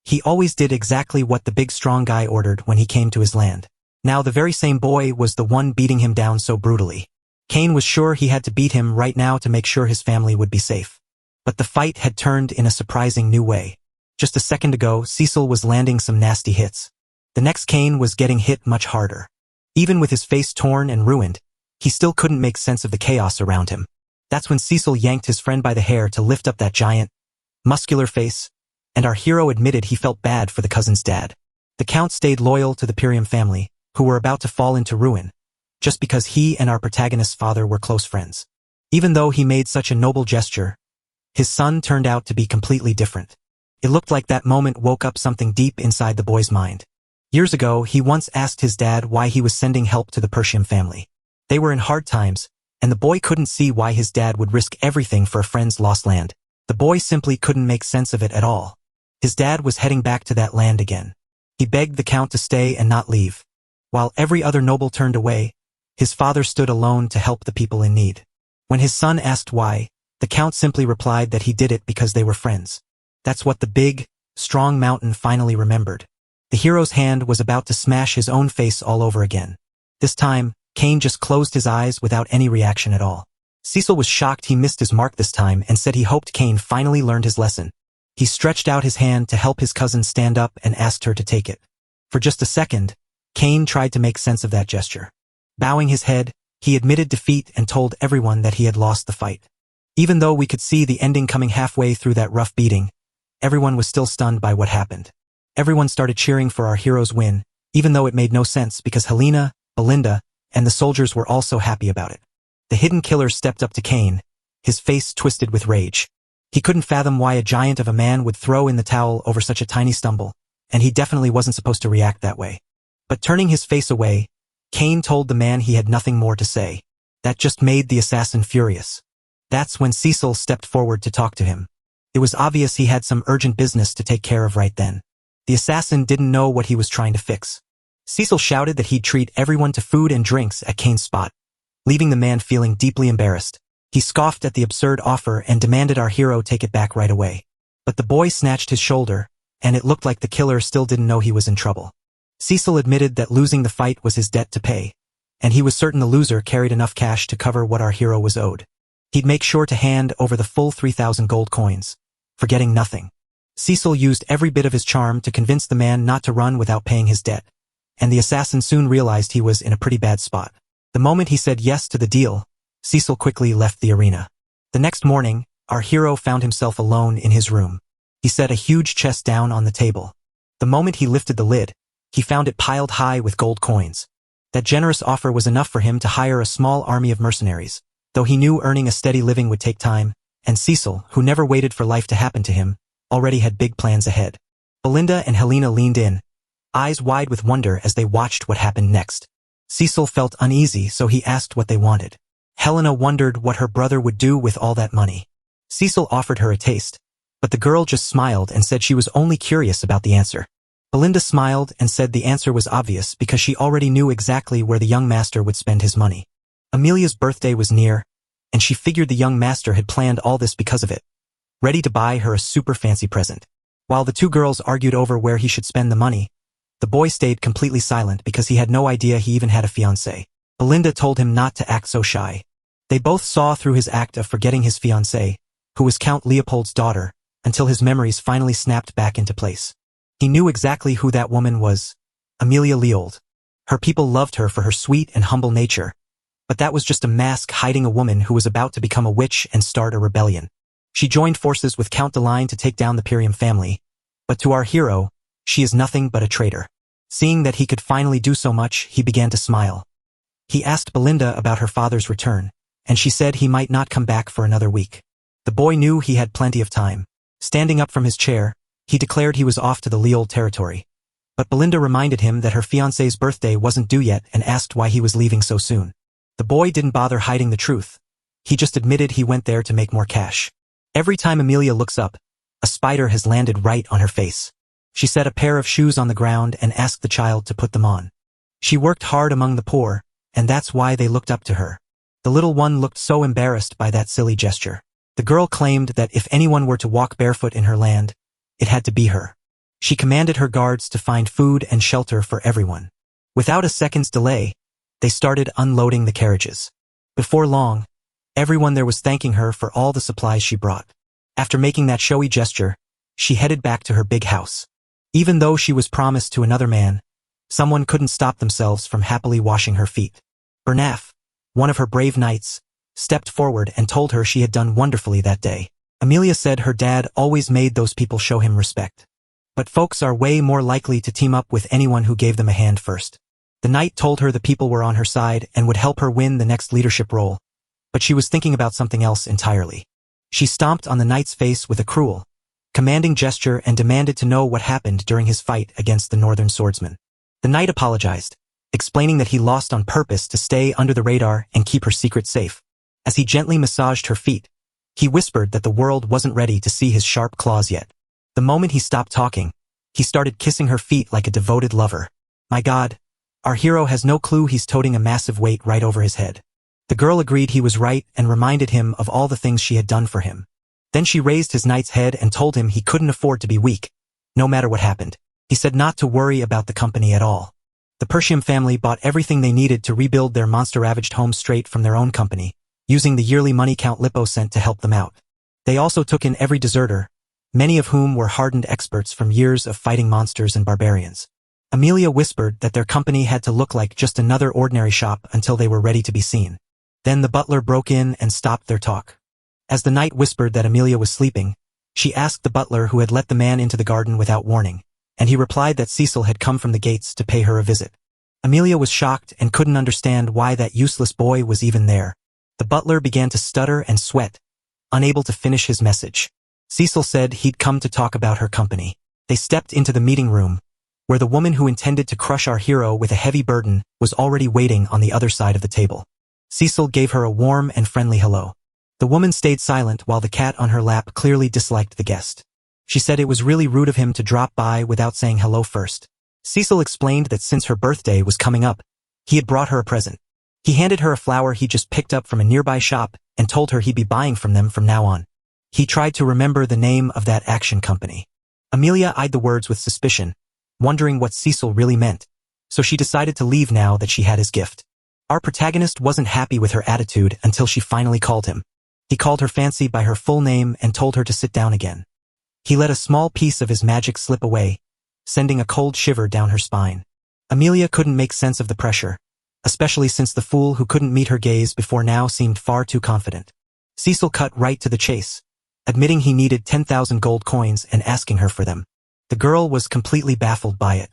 He always did exactly what the big strong guy ordered when he came to his land. Now the very same boy was the one beating him down so brutally. Cain was sure he had to beat him right now to make sure his family would be safe. But the fight had turned in a surprising new way. Just a second ago, Cecil was landing some nasty hits. The next Cain was getting hit much harder. Even with his face torn and ruined, he still couldn't make sense of the chaos around him. That's when Cecil yanked his friend by the hair to lift up that giant, muscular face, and our hero admitted he felt bad for the cousin's dad. The Count stayed loyal to the Persium family, who were about to fall into ruin, just because he and our protagonist's father were close friends. Even though he made such a noble gesture, his son turned out to be completely different. It looked like that moment woke up something deep inside the boy's mind. Years ago, he once asked his dad why he was sending help to the Persium family. They were in hard times, and the boy couldn't see why his dad would risk everything for a friend's lost land. The boy simply couldn't make sense of it at all. His dad was heading back to that land again. He begged the Count to stay and not leave. While every other noble turned away, his father stood alone to help the people in need. When his son asked why, the Count simply replied that he did it because they were friends. That's what the big, strong mountain finally remembered. The hero's hand was about to smash his own face all over again. This time, Cain just closed his eyes without any reaction at all. Cecil was shocked he missed his mark this time and said he hoped Cain finally learned his lesson. He stretched out his hand to help his cousin stand up and asked her to take it. For just a second, Cain tried to make sense of that gesture. Bowing his head, he admitted defeat and told everyone that he had lost the fight. Even though we could see the ending coming halfway through that rough beating, everyone was still stunned by what happened. Everyone started cheering for our hero's win, even though it made no sense because Helena, Belinda, and the soldiers were also happy about it. The hidden killer stepped up to Cain, his face twisted with rage. He couldn't fathom why a giant of a man would throw in the towel over such a tiny stumble, and he definitely wasn't supposed to react that way. But turning his face away, Cain told the man he had nothing more to say. That just made the assassin furious. That's when Cecil stepped forward to talk to him. It was obvious he had some urgent business to take care of right then. The assassin didn't know what he was trying to fix. Cecil shouted that he'd treat everyone to food and drinks at Cain's spot, leaving the man feeling deeply embarrassed. He scoffed at the absurd offer and demanded our hero take it back right away. But the boy snatched his shoulder, and it looked like the killer still didn't know he was in trouble. Cecil admitted that losing the fight was his debt to pay, and he was certain the loser carried enough cash to cover what our hero was owed. He'd make sure to hand over the full 3,000 gold coins, forgetting nothing. Cecil used every bit of his charm to convince the man not to run without paying his debt, and the assassin soon realized he was in a pretty bad spot. The moment he said yes to the deal, Cecil quickly left the arena. The next morning, our hero found himself alone in his room. He set a huge chest down on the table. The moment he lifted the lid, he found it piled high with gold coins. That generous offer was enough for him to hire a small army of mercenaries, though he knew earning a steady living would take time, and Cecil, who never waited for life to happen to him, already had big plans ahead. Belinda and Helena leaned in, eyes wide with wonder as they watched what happened next. Cecil felt uneasy, so he asked what they wanted. Helena wondered what her brother would do with all that money. Cecil offered her a taste, but the girl just smiled and said she was only curious about the answer. Belinda smiled and said the answer was obvious because she already knew exactly where the young master would spend his money. Amelia's birthday was near, and she figured the young master had planned all this because of it, ready to buy her a super fancy present. While the two girls argued over where he should spend the money, the boy stayed completely silent because he had no idea he even had a fiancée. Belinda told him not to act so shy. They both saw through his act of forgetting his fiancée, who was Count Leopold's daughter, until his memories finally snapped back into place. He knew exactly who that woman was, Amelia Leopold. Her people loved her for her sweet and humble nature, but that was just a mask hiding a woman who was about to become a witch and start a rebellion. She joined forces with Count Deline to take down the Persium family, but to our hero, she is nothing but a traitor. Seeing that he could finally do so much, he began to smile. He asked Belinda about her father's return, and she said he might not come back for another week. The boy knew he had plenty of time. Standing up from his chair, he declared he was off to the Leopold territory. But Belinda reminded him that her fiancé's birthday wasn't due yet and asked why he was leaving so soon. The boy didn't bother hiding the truth. He just admitted he went there to make more cash. Every time Amelia looks up, a spider has landed right on her face. She set a pair of shoes on the ground and asked the child to put them on. She worked hard among the poor, and that's why they looked up to her. The little one looked so embarrassed by that silly gesture. The girl claimed that if anyone were to walk barefoot in her land, it had to be her. She commanded her guards to find food and shelter for everyone. Without a second's delay, they started unloading the carriages. Before long, everyone there was thanking her for all the supplies she brought. After making that showy gesture, she headed back to her big house. Even though she was promised to another man, someone couldn't stop themselves from happily washing her feet. Bernaf, one of her brave knights, stepped forward and told her she had done wonderfully that day. Amelia said her dad always made those people show him respect. But folks are way more likely to team up with anyone who gave them a hand first. The knight told her the people were on her side and would help her win the next leadership role, but she was thinking about something else entirely. She stomped on the knight's face with a cruel, commanding gesture and demanded to know what happened during his fight against the northern swordsman. The knight apologized, explaining that he lost on purpose to stay under the radar and keep her secret safe. As he gently massaged her feet, he whispered that the world wasn't ready to see his sharp claws yet. The moment he stopped talking, he started kissing her feet like a devoted lover. My God, our hero has no clue he's toting a massive weight right over his head. The girl agreed he was right and reminded him of all the things she had done for him. Then she raised his knight's head and told him he couldn't afford to be weak, no matter what happened. He said not to worry about the company at all. The Persium family bought everything they needed to rebuild their monster-ravaged home straight from their own company, using the yearly money Count Lippo sent to help them out. They also took in every deserter, many of whom were hardened experts from years of fighting monsters and barbarians. Amelia whispered that their company had to look like just another ordinary shop until they were ready to be seen. Then the butler broke in and stopped their talk. As the knight whispered that Amelia was sleeping, she asked the butler who had let the man into the garden without warning, and he replied that Cecil had come from the gates to pay her a visit. Amelia was shocked and couldn't understand why that useless boy was even there. The butler began to stutter and sweat, unable to finish his message. Cecil said he'd come to talk about her company. They stepped into the meeting room, where the woman who intended to crush our hero with a heavy burden was already waiting on the other side of the table. Cecil gave her a warm and friendly hello. The woman stayed silent while the cat on her lap clearly disliked the guest. She said it was really rude of him to drop by without saying hello first. Cecil explained that since her birthday was coming up, he had brought her a present. He handed her a flower he just picked up from a nearby shop and told her he'd be buying from them from now on. He tried to remember the name of that action company. Amelia eyed the words with suspicion, wondering what Cecil really meant, so she decided to leave now that she had his gift. Our protagonist wasn't happy with her attitude until she finally called him. He called her fancy by her full name and told her to sit down again. He let a small piece of his magic slip away, sending a cold shiver down her spine. Amelia couldn't make sense of the pressure, especially since the fool who couldn't meet her gaze before now seemed far too confident. Cecil cut right to the chase, admitting he needed 10,000 gold coins and asking her for them. The girl was completely baffled by it.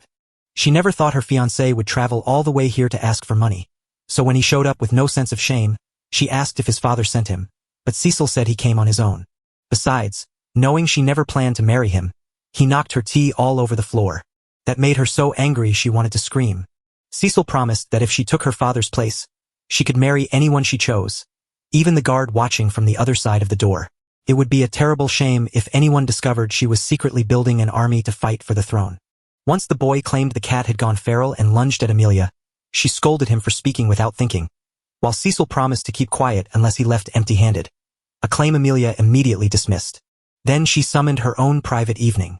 She never thought her fiancé would travel all the way here to ask for money, so when he showed up with no sense of shame, she asked if his father sent him, but Cecil said he came on his own. Besides, knowing she never planned to marry him, he knocked her tea all over the floor. That made her so angry she wanted to scream. Cecil promised that if she took her father's place, she could marry anyone she chose, even the guard watching from the other side of the door. It would be a terrible shame if anyone discovered she was secretly building an army to fight for the throne. Once the boy claimed the cat had gone feral and lunged at Amelia, she scolded him for speaking without thinking, while Cecil promised to keep quiet unless he left empty-handed, a claim Amelia immediately dismissed. Then she summoned her own private evening.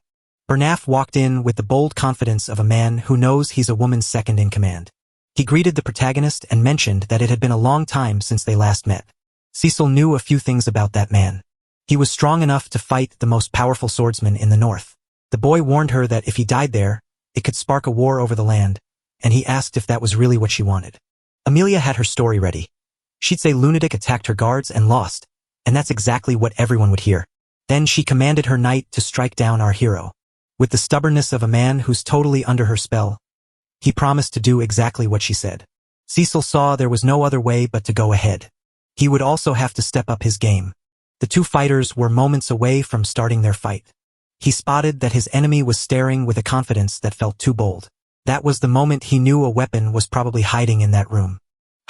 Bernaf walked in with the bold confidence of a man who knows he's a woman's second in command. He greeted the protagonist and mentioned that it had been a long time since they last met. Cecil knew a few things about that man. He was strong enough to fight the most powerful swordsman in the north. The boy warned her that if he died there, it could spark a war over the land, and he asked if that was really what she wanted. Amelia had her story ready. She'd say lunatic attacked her guards and lost, and that's exactly what everyone would hear. Then she commanded her knight to strike down our hero. With the stubbornness of a man who's totally under her spell, he promised to do exactly what she said. Cecil saw there was no other way but to go ahead. He would also have to step up his game. The two fighters were moments away from starting their fight. He spotted that his enemy was staring with a confidence that felt too bold. That was the moment he knew a weapon was probably hiding in that room.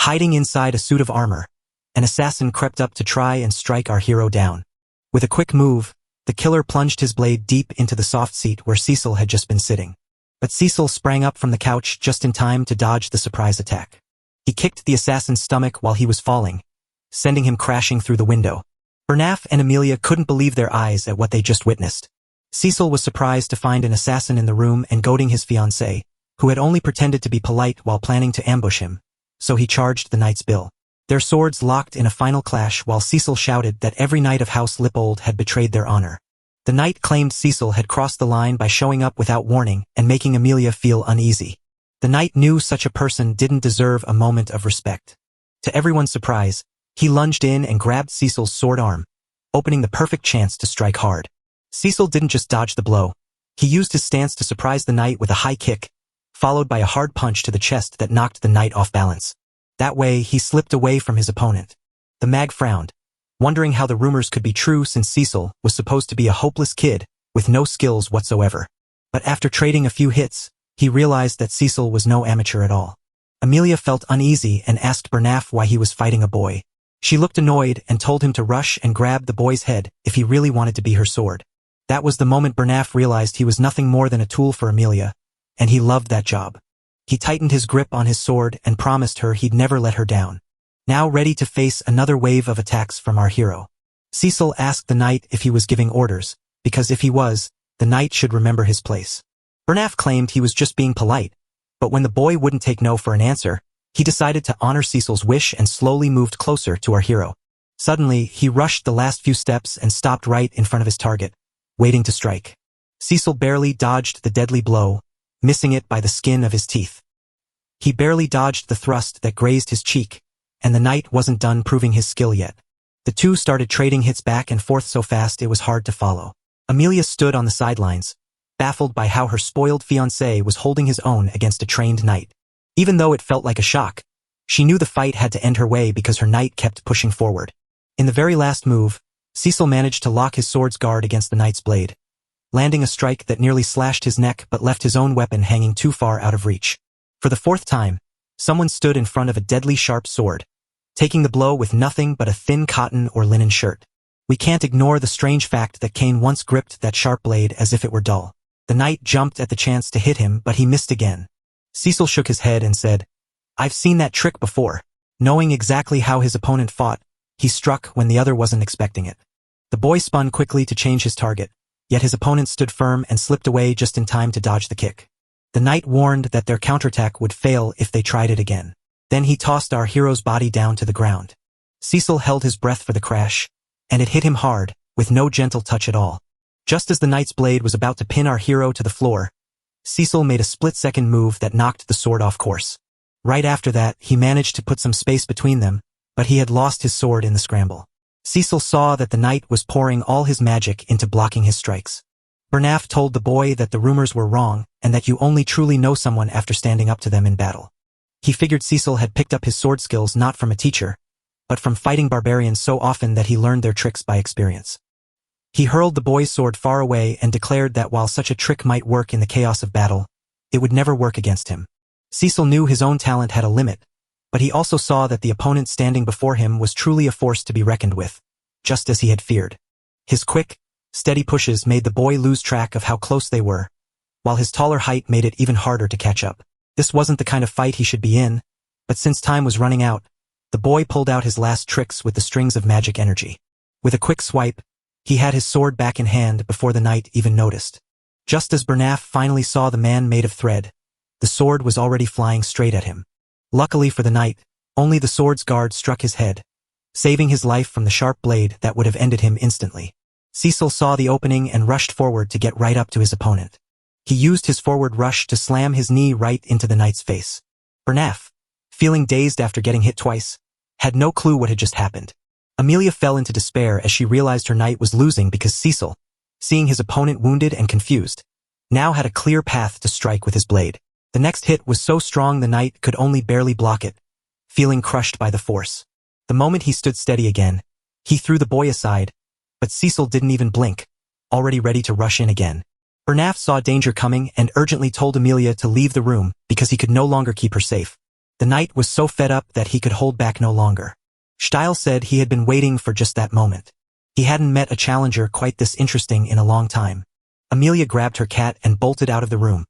Hiding inside a suit of armor, an assassin crept up to try and strike our hero down. With a quick move, the killer plunged his blade deep into the soft seat where Cecil had just been sitting. But Cecil sprang up from the couch just in time to dodge the surprise attack. He kicked the assassin's stomach while he was falling, sending him crashing through the window. Bernaf and Amelia couldn't believe their eyes at what they just witnessed. Cecil was surprised to find an assassin in the room and goading his fiancée, who had only pretended to be polite while planning to ambush him, so he charged the knight's bill. Their swords locked in a final clash while Cecil shouted that every knight of House Lippold had betrayed their honor. The knight claimed Cecil had crossed the line by showing up without warning and making Amelia feel uneasy. The knight knew such a person didn't deserve a moment of respect. To everyone's surprise, he lunged in and grabbed Cecil's sword arm, opening the perfect chance to strike hard. Cecil didn't just dodge the blow. He used his stance to surprise the knight with a high kick, followed by a hard punch to the chest that knocked the knight off balance. That way, he slipped away from his opponent. The mag frowned, wondering how the rumors could be true since Cecil was supposed to be a hopeless kid with no skills whatsoever. But after trading a few hits, he realized that Cecil was no amateur at all. Amelia felt uneasy and asked Bernaf why he was fighting a boy. She looked annoyed and told him to rush and grab the boy's head if he really wanted to be her sword. That was the moment Bernaf realized he was nothing more than a tool for Amelia, and he loved that job. He tightened his grip on his sword and promised her he'd never let her down. Now ready to face another wave of attacks from our hero. Cecil asked the knight if he was giving orders, because if he was, the knight should remember his place. Bernaf claimed he was just being polite, but when the boy wouldn't take no for an answer, he decided to honor Cecil's wish and slowly moved closer to our hero. Suddenly, he rushed the last few steps and stopped right in front of his target, waiting to strike. Cecil barely dodged the deadly blow, missing it by the skin of his teeth. He barely dodged the thrust that grazed his cheek, and the knight wasn't done proving his skill yet. The two started trading hits back and forth so fast it was hard to follow. Amelia stood on the sidelines, baffled by how her spoiled fiancé was holding his own against a trained knight. Even though it felt like a shock, she knew the fight had to end her way because her knight kept pushing forward. In the very last move, Cecil managed to lock his sword's guard against the knight's blade, landing a strike that nearly slashed his neck but left his own weapon hanging too far out of reach. For the fourth time, someone stood in front of a deadly sharp sword, taking the blow with nothing but a thin cotton or linen shirt. We can't ignore the strange fact that Cain once gripped that sharp blade as if it were dull. The knight jumped at the chance to hit him, but he missed again. Cecil shook his head and said, "I've seen that trick before." Knowing exactly how his opponent fought, he struck when the other wasn't expecting it. The boy spun quickly to change his target, yet his opponent stood firm and slipped away just in time to dodge the kick. The knight warned that their counterattack would fail if they tried it again. Then he tossed our hero's body down to the ground. Cecil held his breath for the crash, and it hit him hard, with no gentle touch at all. Just as the knight's blade was about to pin our hero to the floor, Cecil made a split-second move that knocked the sword off course. Right after that, he managed to put some space between them, but he had lost his sword in the scramble. Cecil saw that the knight was pouring all his magic into blocking his strikes. Bernaf told the boy that the rumors were wrong and that you only truly know someone after standing up to them in battle. He figured Cecil had picked up his sword skills not from a teacher, but from fighting barbarians so often that he learned their tricks by experience. He hurled the boy's sword far away and declared that while such a trick might work in the chaos of battle, it would never work against him. Cecil knew his own talent had a limit, but he also saw that the opponent standing before him was truly a force to be reckoned with, just as he had feared. His quick, steady pushes made the boy lose track of how close they were, while his taller height made it even harder to catch up. This wasn't the kind of fight he should be in, but since time was running out, the boy pulled out his last tricks with the strings of magic energy. With a quick swipe, he had his sword back in hand before the knight even noticed. Just as Bernaf finally saw the man made of thread, the sword was already flying straight at him. Luckily for the knight, only the sword's guard struck his head, saving his life from the sharp blade that would have ended him instantly. Cecil saw the opening and rushed forward to get right up to his opponent. He used his forward rush to slam his knee right into the knight's face. Bernaf, feeling dazed after getting hit twice, had no clue what had just happened. Amelia fell into despair as she realized her knight was losing because Cecil, seeing his opponent wounded and confused, now had a clear path to strike with his blade. The next hit was so strong the knight could only barely block it, feeling crushed by the force. The moment he stood steady again, he threw the boy aside, but Cecil didn't even blink, already ready to rush in again. Bernaf saw danger coming and urgently told Amelia to leave the room because he could no longer keep her safe. The knight was so fed up that he could hold back no longer. Steil said he had been waiting for just that moment. He hadn't met a challenger quite this interesting in a long time. Amelia grabbed her cat and bolted out of the room,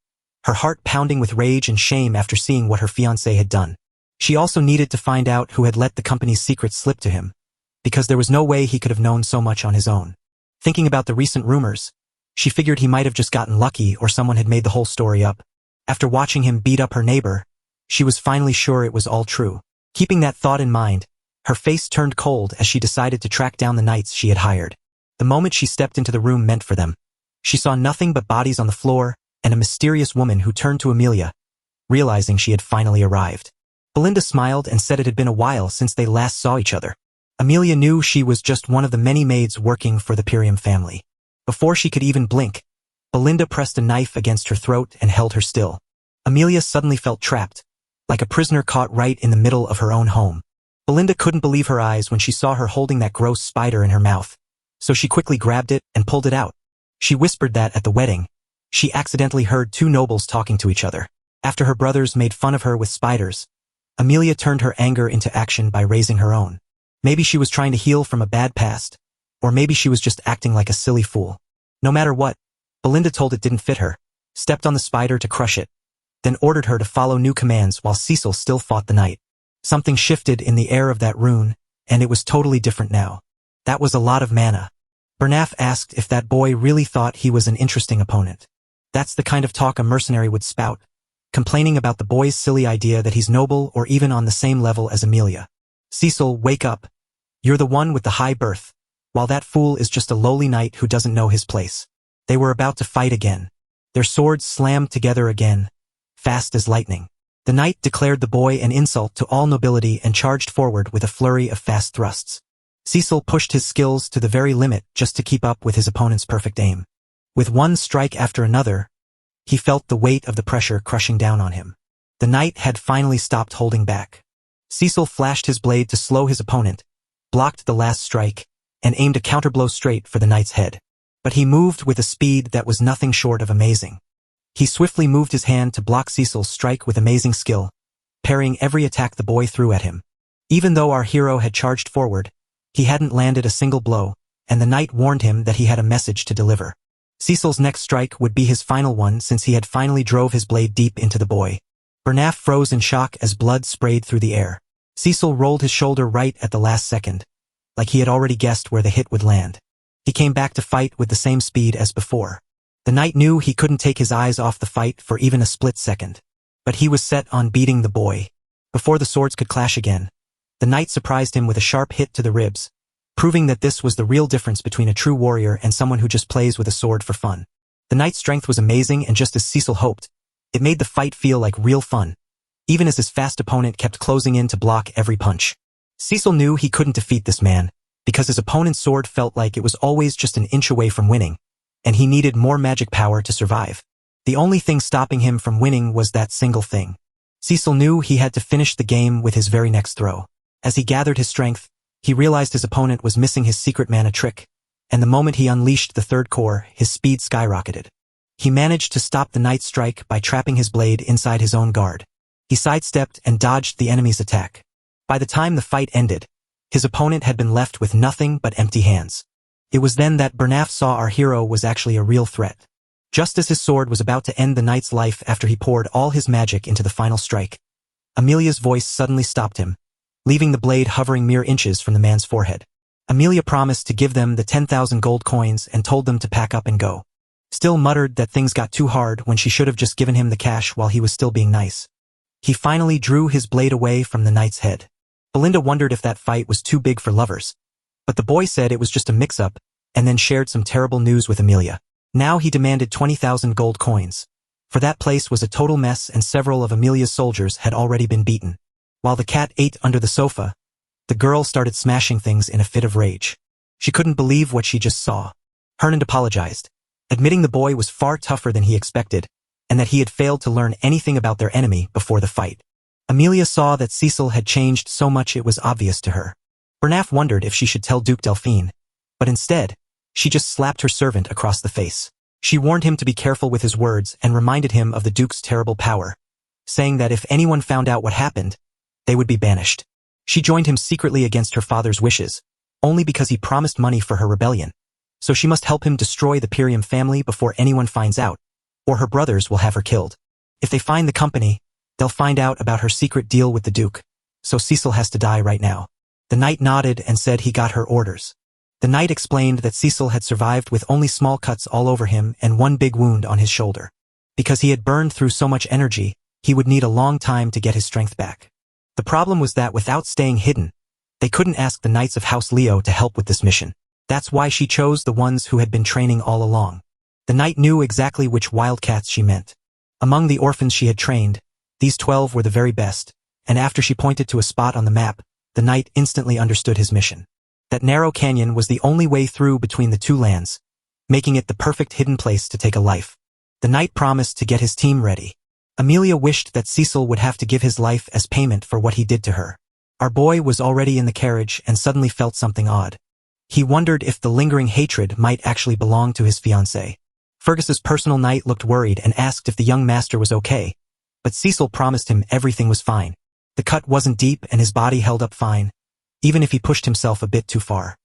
her heart pounding with rage and shame after seeing what her fiancé had done. She also needed to find out who had let the company's secrets slip to him, because there was no way he could have known so much on his own. Thinking about the recent rumors, she figured he might have just gotten lucky or someone had made the whole story up. After watching him beat up her neighbor, she was finally sure it was all true. Keeping that thought in mind, her face turned cold as she decided to track down the knights she had hired. The moment she stepped into the room meant for them. She saw nothing but bodies on the floor and a mysterious woman who turned to Amelia, realizing she had finally arrived. Belinda smiled and said it had been a while since they last saw each other. Amelia knew she was just one of the many maids working for the Persium family. Before she could even blink, Belinda pressed a knife against her throat and held her still. Amelia suddenly felt trapped, like a prisoner caught right in the middle of her own home. Belinda couldn't believe her eyes when she saw her holding that gross spider in her mouth, so she quickly grabbed it and pulled it out. She whispered that at the wedding, she accidentally heard two nobles talking to each other. After her brothers made fun of her with spiders, Amelia turned her anger into action by raising her own. Maybe she was trying to heal from a bad past, or maybe she was just acting like a silly fool. No matter what, Belinda told it didn't fit her, stepped on the spider to crush it, then ordered her to follow new commands while Cecil still fought the knight. Something shifted in the air of that rune, and it was totally different now. That was a lot of mana. Bernaf asked if that boy really thought he was an interesting opponent. That's the kind of talk a mercenary would spout, complaining about the boy's silly idea that he's noble or even on the same level as Amelia. Cecil, wake up. You're the one with the high birth, while that fool is just a lowly knight who doesn't know his place. They were about to fight again. Their swords slammed together again, fast as lightning. The knight declared the boy an insult to all nobility and charged forward with a flurry of fast thrusts. Cecil pushed his skills to the very limit just to keep up with his opponent's perfect aim. With one strike after another, he felt the weight of the pressure crushing down on him. The knight had finally stopped holding back. Cecil flashed his blade to slow his opponent, blocked the last strike, and aimed a counterblow straight for the knight's head. But he moved with a speed that was nothing short of amazing. He swiftly moved his hand to block Cecil's strike with amazing skill, parrying every attack the boy threw at him. Even though our hero had charged forward, he hadn't landed a single blow, and the knight warned him that he had a message to deliver. Cecil's next strike would be his final one since he had finally drove his blade deep into the boy. Bernaf froze in shock as blood sprayed through the air. Cecil rolled his shoulder right at the last second, like he had already guessed where the hit would land. He came back to fight with the same speed as before. The knight knew he couldn't take his eyes off the fight for even a split second. But he was set on beating the boy. Before the swords could clash again, the knight surprised him with a sharp hit to the ribs, proving that this was the real difference between a true warrior and someone who just plays with a sword for fun. The knight's strength was amazing, and just as Cecil hoped, it made the fight feel like real fun, even as his fast opponent kept closing in to block every punch. Cecil knew he couldn't defeat this man, because his opponent's sword felt like it was always just an inch away from winning, and he needed more magic power to survive. The only thing stopping him from winning was that single thing. Cecil knew he had to finish the game with his very next throw. As he gathered his strength, he realized his opponent was missing his secret mana trick, and the moment he unleashed the third core, his speed skyrocketed. He managed to stop the knight's strike by trapping his blade inside his own guard. He sidestepped and dodged the enemy's attack. By the time the fight ended, his opponent had been left with nothing but empty hands. It was then that Bernaf saw our hero was actually a real threat. Just as his sword was about to end the knight's life after he poured all his magic into the final strike, Amelia's voice suddenly stopped him, leaving the blade hovering mere inches from the man's forehead. Amelia promised to give them the 10,000 gold coins and told them to pack up and go. Still muttered that things got too hard when she should have just given him the cash while he was still being nice. He finally drew his blade away from the knight's head. Belinda wondered if that fight was too big for lovers, but the boy said it was just a mix-up, and then shared some terrible news with Amelia. Now he demanded 20,000 gold coins, for that place was a total mess and several of Amelia's soldiers had already been beaten. While the cat ate under the sofa, the girl started smashing things in a fit of rage. She couldn't believe what she just saw. Hernan apologized, admitting the boy was far tougher than he expected, and that he had failed to learn anything about their enemy before the fight. Amelia saw that Cecil had changed so much it was obvious to her. Bernaf wondered if she should tell Duke Delphine, but instead, she just slapped her servant across the face. She warned him to be careful with his words and reminded him of the Duke's terrible power, saying that if anyone found out what happened, they would be banished. She joined him secretly against her father's wishes, only because he promised money for her rebellion. So she must help him destroy the Persium family before anyone finds out, or her brothers will have her killed. If they find the company, they'll find out about her secret deal with the Duke, so Cecil has to die right now. The knight nodded and said he got her orders. The knight explained that Cecil had survived with only small cuts all over him and one big wound on his shoulder. Because he had burned through so much energy, he would need a long time to get his strength back. The problem was that without staying hidden, they couldn't ask the Knights of House Leo to help with this mission. That's why she chose the ones who had been training all along. The knight knew exactly which wildcats she meant. Among the orphans she had trained, these 12 were the very best, and after she pointed to a spot on the map, the knight instantly understood his mission. That narrow canyon was the only way through between the two lands, making it the perfect hidden place to take a life. The knight promised to get his team ready. Amelia wished that Cecil would have to give his life as payment for what he did to her. Our boy was already in the carriage and suddenly felt something odd. He wondered if the lingering hatred might actually belong to his fiancée. Fergus's personal knight looked worried and asked if the young master was okay, but Cecil promised him everything was fine. The cut wasn't deep and his body held up fine, even if he pushed himself a bit too far.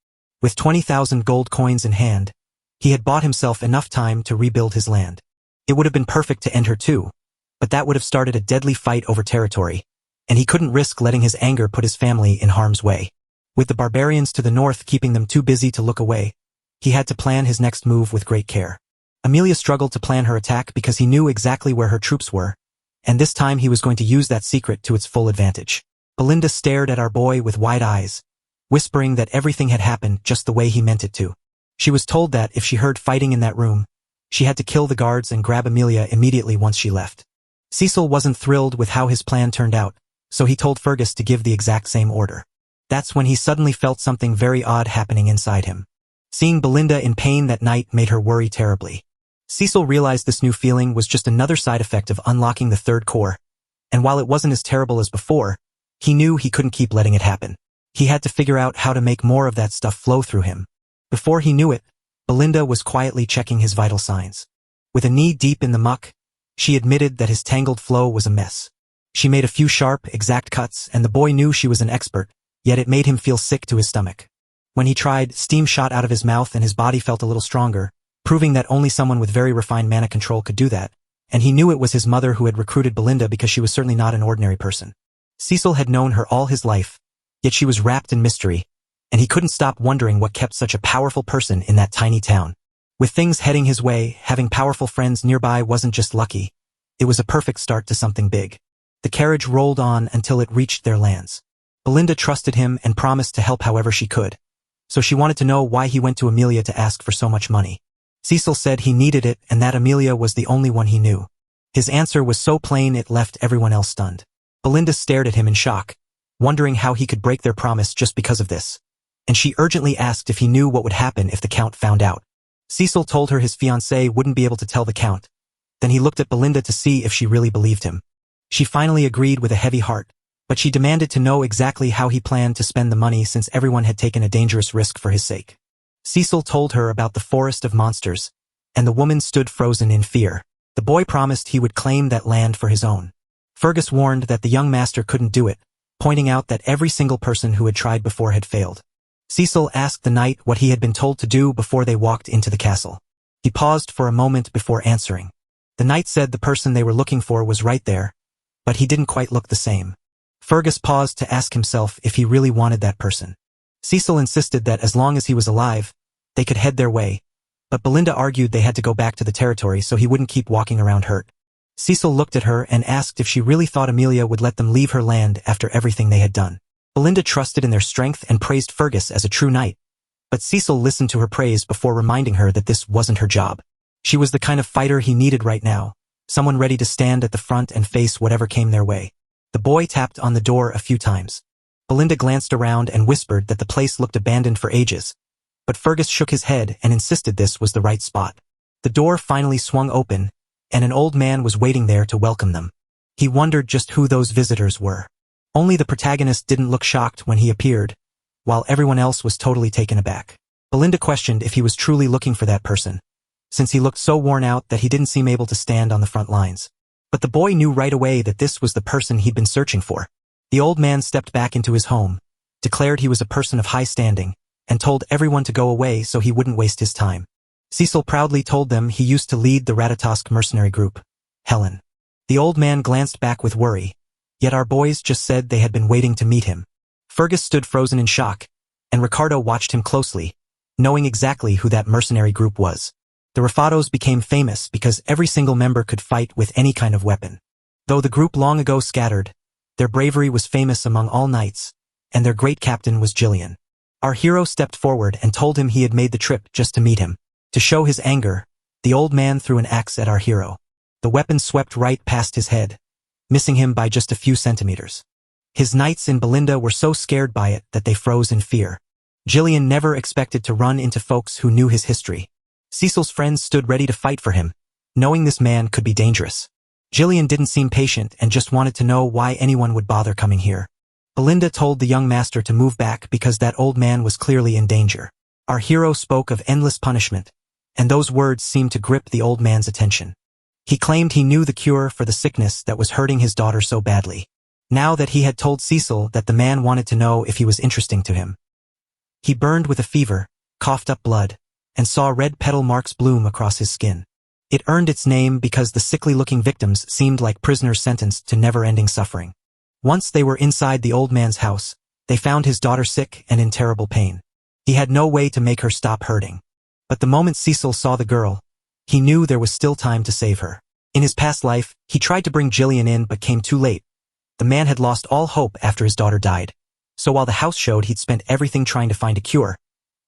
With 20,000 gold coins in hand, he had bought himself enough time to rebuild his land. It would have been perfect to end her too, but that would have started a deadly fight over territory, and he couldn't risk letting his anger put his family in harm's way. With the barbarians to the north keeping them too busy to look away, he had to plan his next move with great care. Amelia struggled to plan her attack because he knew exactly where her troops were, and this time he was going to use that secret to its full advantage. Belinda stared at our boy with wide eyes, whispering that everything had happened just the way he meant it to. She was told that if she heard fighting in that room, She had to kill the guards and grab Amelia immediately once she left. Cecil wasn't thrilled with how his plan turned out, so he told Fergus to give the exact same order. That's when he suddenly felt something very odd happening inside him. Seeing Belinda in pain that night made her worry terribly. Cecil realized this new feeling was just another side effect of unlocking the third core, and while it wasn't as terrible as before, he knew he couldn't keep letting it happen. He had to figure out how to make more of that stuff flow through him. Before he knew it, Belinda was quietly checking his vital signs. With a knee deep in the muck, she admitted that his tangled flow was a mess. She made a few sharp, exact cuts, and the boy knew she was an expert, yet it made him feel sick to his stomach. When he tried, steam shot out of his mouth and his body felt a little stronger, proving that only someone with very refined mana control could do that, and he knew it was his mother who had recruited Belinda because she was certainly not an ordinary person. Cecil had known her all his life, yet she was wrapped in mystery, and he couldn't stop wondering what kept such a powerful person in that tiny town. With things heading his way, having powerful friends nearby wasn't just lucky, it was a perfect start to something big. The carriage rolled on until it reached their lands. Belinda trusted him and promised to help however she could, so she wanted to know why he went to Amelia to ask for so much money. Cecil said he needed it and that Amelia was the only one he knew. His answer was so plain it left everyone else stunned. Belinda stared at him in shock, wondering how he could break their promise just because of this, and she urgently asked if he knew what would happen if the Count found out. Cecil told her his fiancée wouldn't be able to tell the Count. Then he looked at Belinda to see if she really believed him. She finally agreed with a heavy heart, but she demanded to know exactly how he planned to spend the money since everyone had taken a dangerous risk for his sake. Cecil told her about the forest of monsters, and the woman stood frozen in fear. The boy promised he would claim that land for his own. Fergus warned that the young master couldn't do it, pointing out that every single person who had tried before had failed. Cecil asked the knight what he had been told to do before they walked into the castle. He paused for a moment before answering. The knight said the person they were looking for was right there, but he didn't quite look the same. Fergus paused to ask himself if he really wanted that person. Cecil insisted that as long as he was alive, they could head their way, but Belinda argued they had to go back to the territory so he wouldn't keep walking around hurt. Cecil looked at her and asked if she really thought Amelia would let them leave her land after everything they had done. Belinda trusted in their strength and praised Fergus as a true knight, but Cecil listened to her praise before reminding her that this wasn't her job. She was the kind of fighter he needed right now, someone ready to stand at the front and face whatever came their way. The boy tapped on the door a few times. Belinda glanced around and whispered that the place looked abandoned for ages, but Fergus shook his head and insisted this was the right spot. The door finally swung open, and an old man was waiting there to welcome them. He wondered just who those visitors were. Only the protagonist didn't look shocked when he appeared, while everyone else was totally taken aback. Belinda questioned if he was truly looking for that person, since he looked so worn out that he didn't seem able to stand on the front lines. But the boy knew right away that this was the person he'd been searching for. The old man stepped back into his home, declared he was a person of high standing, and told everyone to go away so he wouldn't waste his time. Cecil proudly told them he used to lead the RUTHLESS mercenary group, Helen. The old man glanced back with worry, yet our boys just said they had been waiting to meet him. Fergus stood frozen in shock, and Ricardo watched him closely, knowing exactly who that mercenary group was. The Rafados became famous because every single member could fight with any kind of weapon. Though the group long ago scattered, their bravery was famous among all knights, and their great captain was Jillian. Our hero stepped forward and told him he had made the trip just to meet him. To show his anger, the old man threw an axe at our hero. The weapon swept right past his head, missing him by just a few centimeters. His knights in Belinda were so scared by it that they froze in fear. Jillian never expected to run into folks who knew his history. Cecil's friends stood ready to fight for him, knowing this man could be dangerous. Jillian didn't seem patient and just wanted to know why anyone would bother coming here. Belinda told the young master to move back because that old man was clearly in danger. Our hero spoke of endless punishment, and those words seemed to grip the old man's attention. He claimed he knew the cure for the sickness that was hurting his daughter so badly. Now that he had told Cecil that the man wanted to know if he was interesting to him. He burned with a fever, coughed up blood, and saw red petal marks bloom across his skin. It earned its name because the sickly-looking victims seemed like prisoners sentenced to never-ending suffering. Once they were inside the old man's house, they found his daughter sick and in terrible pain. He had no way to make her stop hurting. But the moment Cecil saw the girl, he knew there was still time to save her. In his past life, he tried to bring Jillian in but came too late. The man had lost all hope after his daughter died. So while the house showed he'd spent everything trying to find a cure,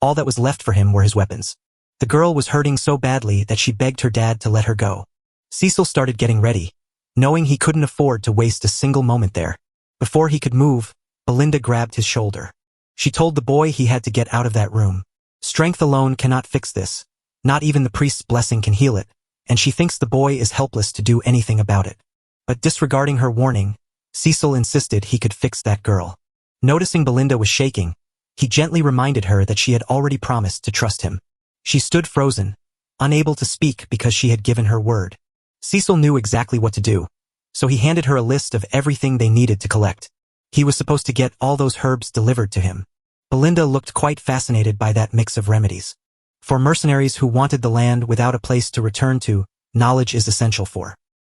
all that was left for him were his weapons. The girl was hurting so badly that she begged her dad to let her go. Cecil started getting ready, knowing he couldn't afford to waste a single moment there. Before he could move, Belinda grabbed his shoulder. She told the boy he had to get out of that room. Strength alone cannot fix this. Not even the priest's blessing can heal it, and she thinks the boy is helpless to do anything about it. But disregarding her warning, Cecil insisted he could fix that girl. Noticing Belinda was shaking, he gently reminded her that she had already promised to trust him. She stood frozen, unable to speak because she had given her word. Cecil knew exactly what to do, so he handed her a list of everything they needed to collect. He was supposed to get all those herbs delivered to him. Belinda looked quite fascinated by that mix of remedies. For mercenaries who wanted the land without a place to return to, knowledge is essential for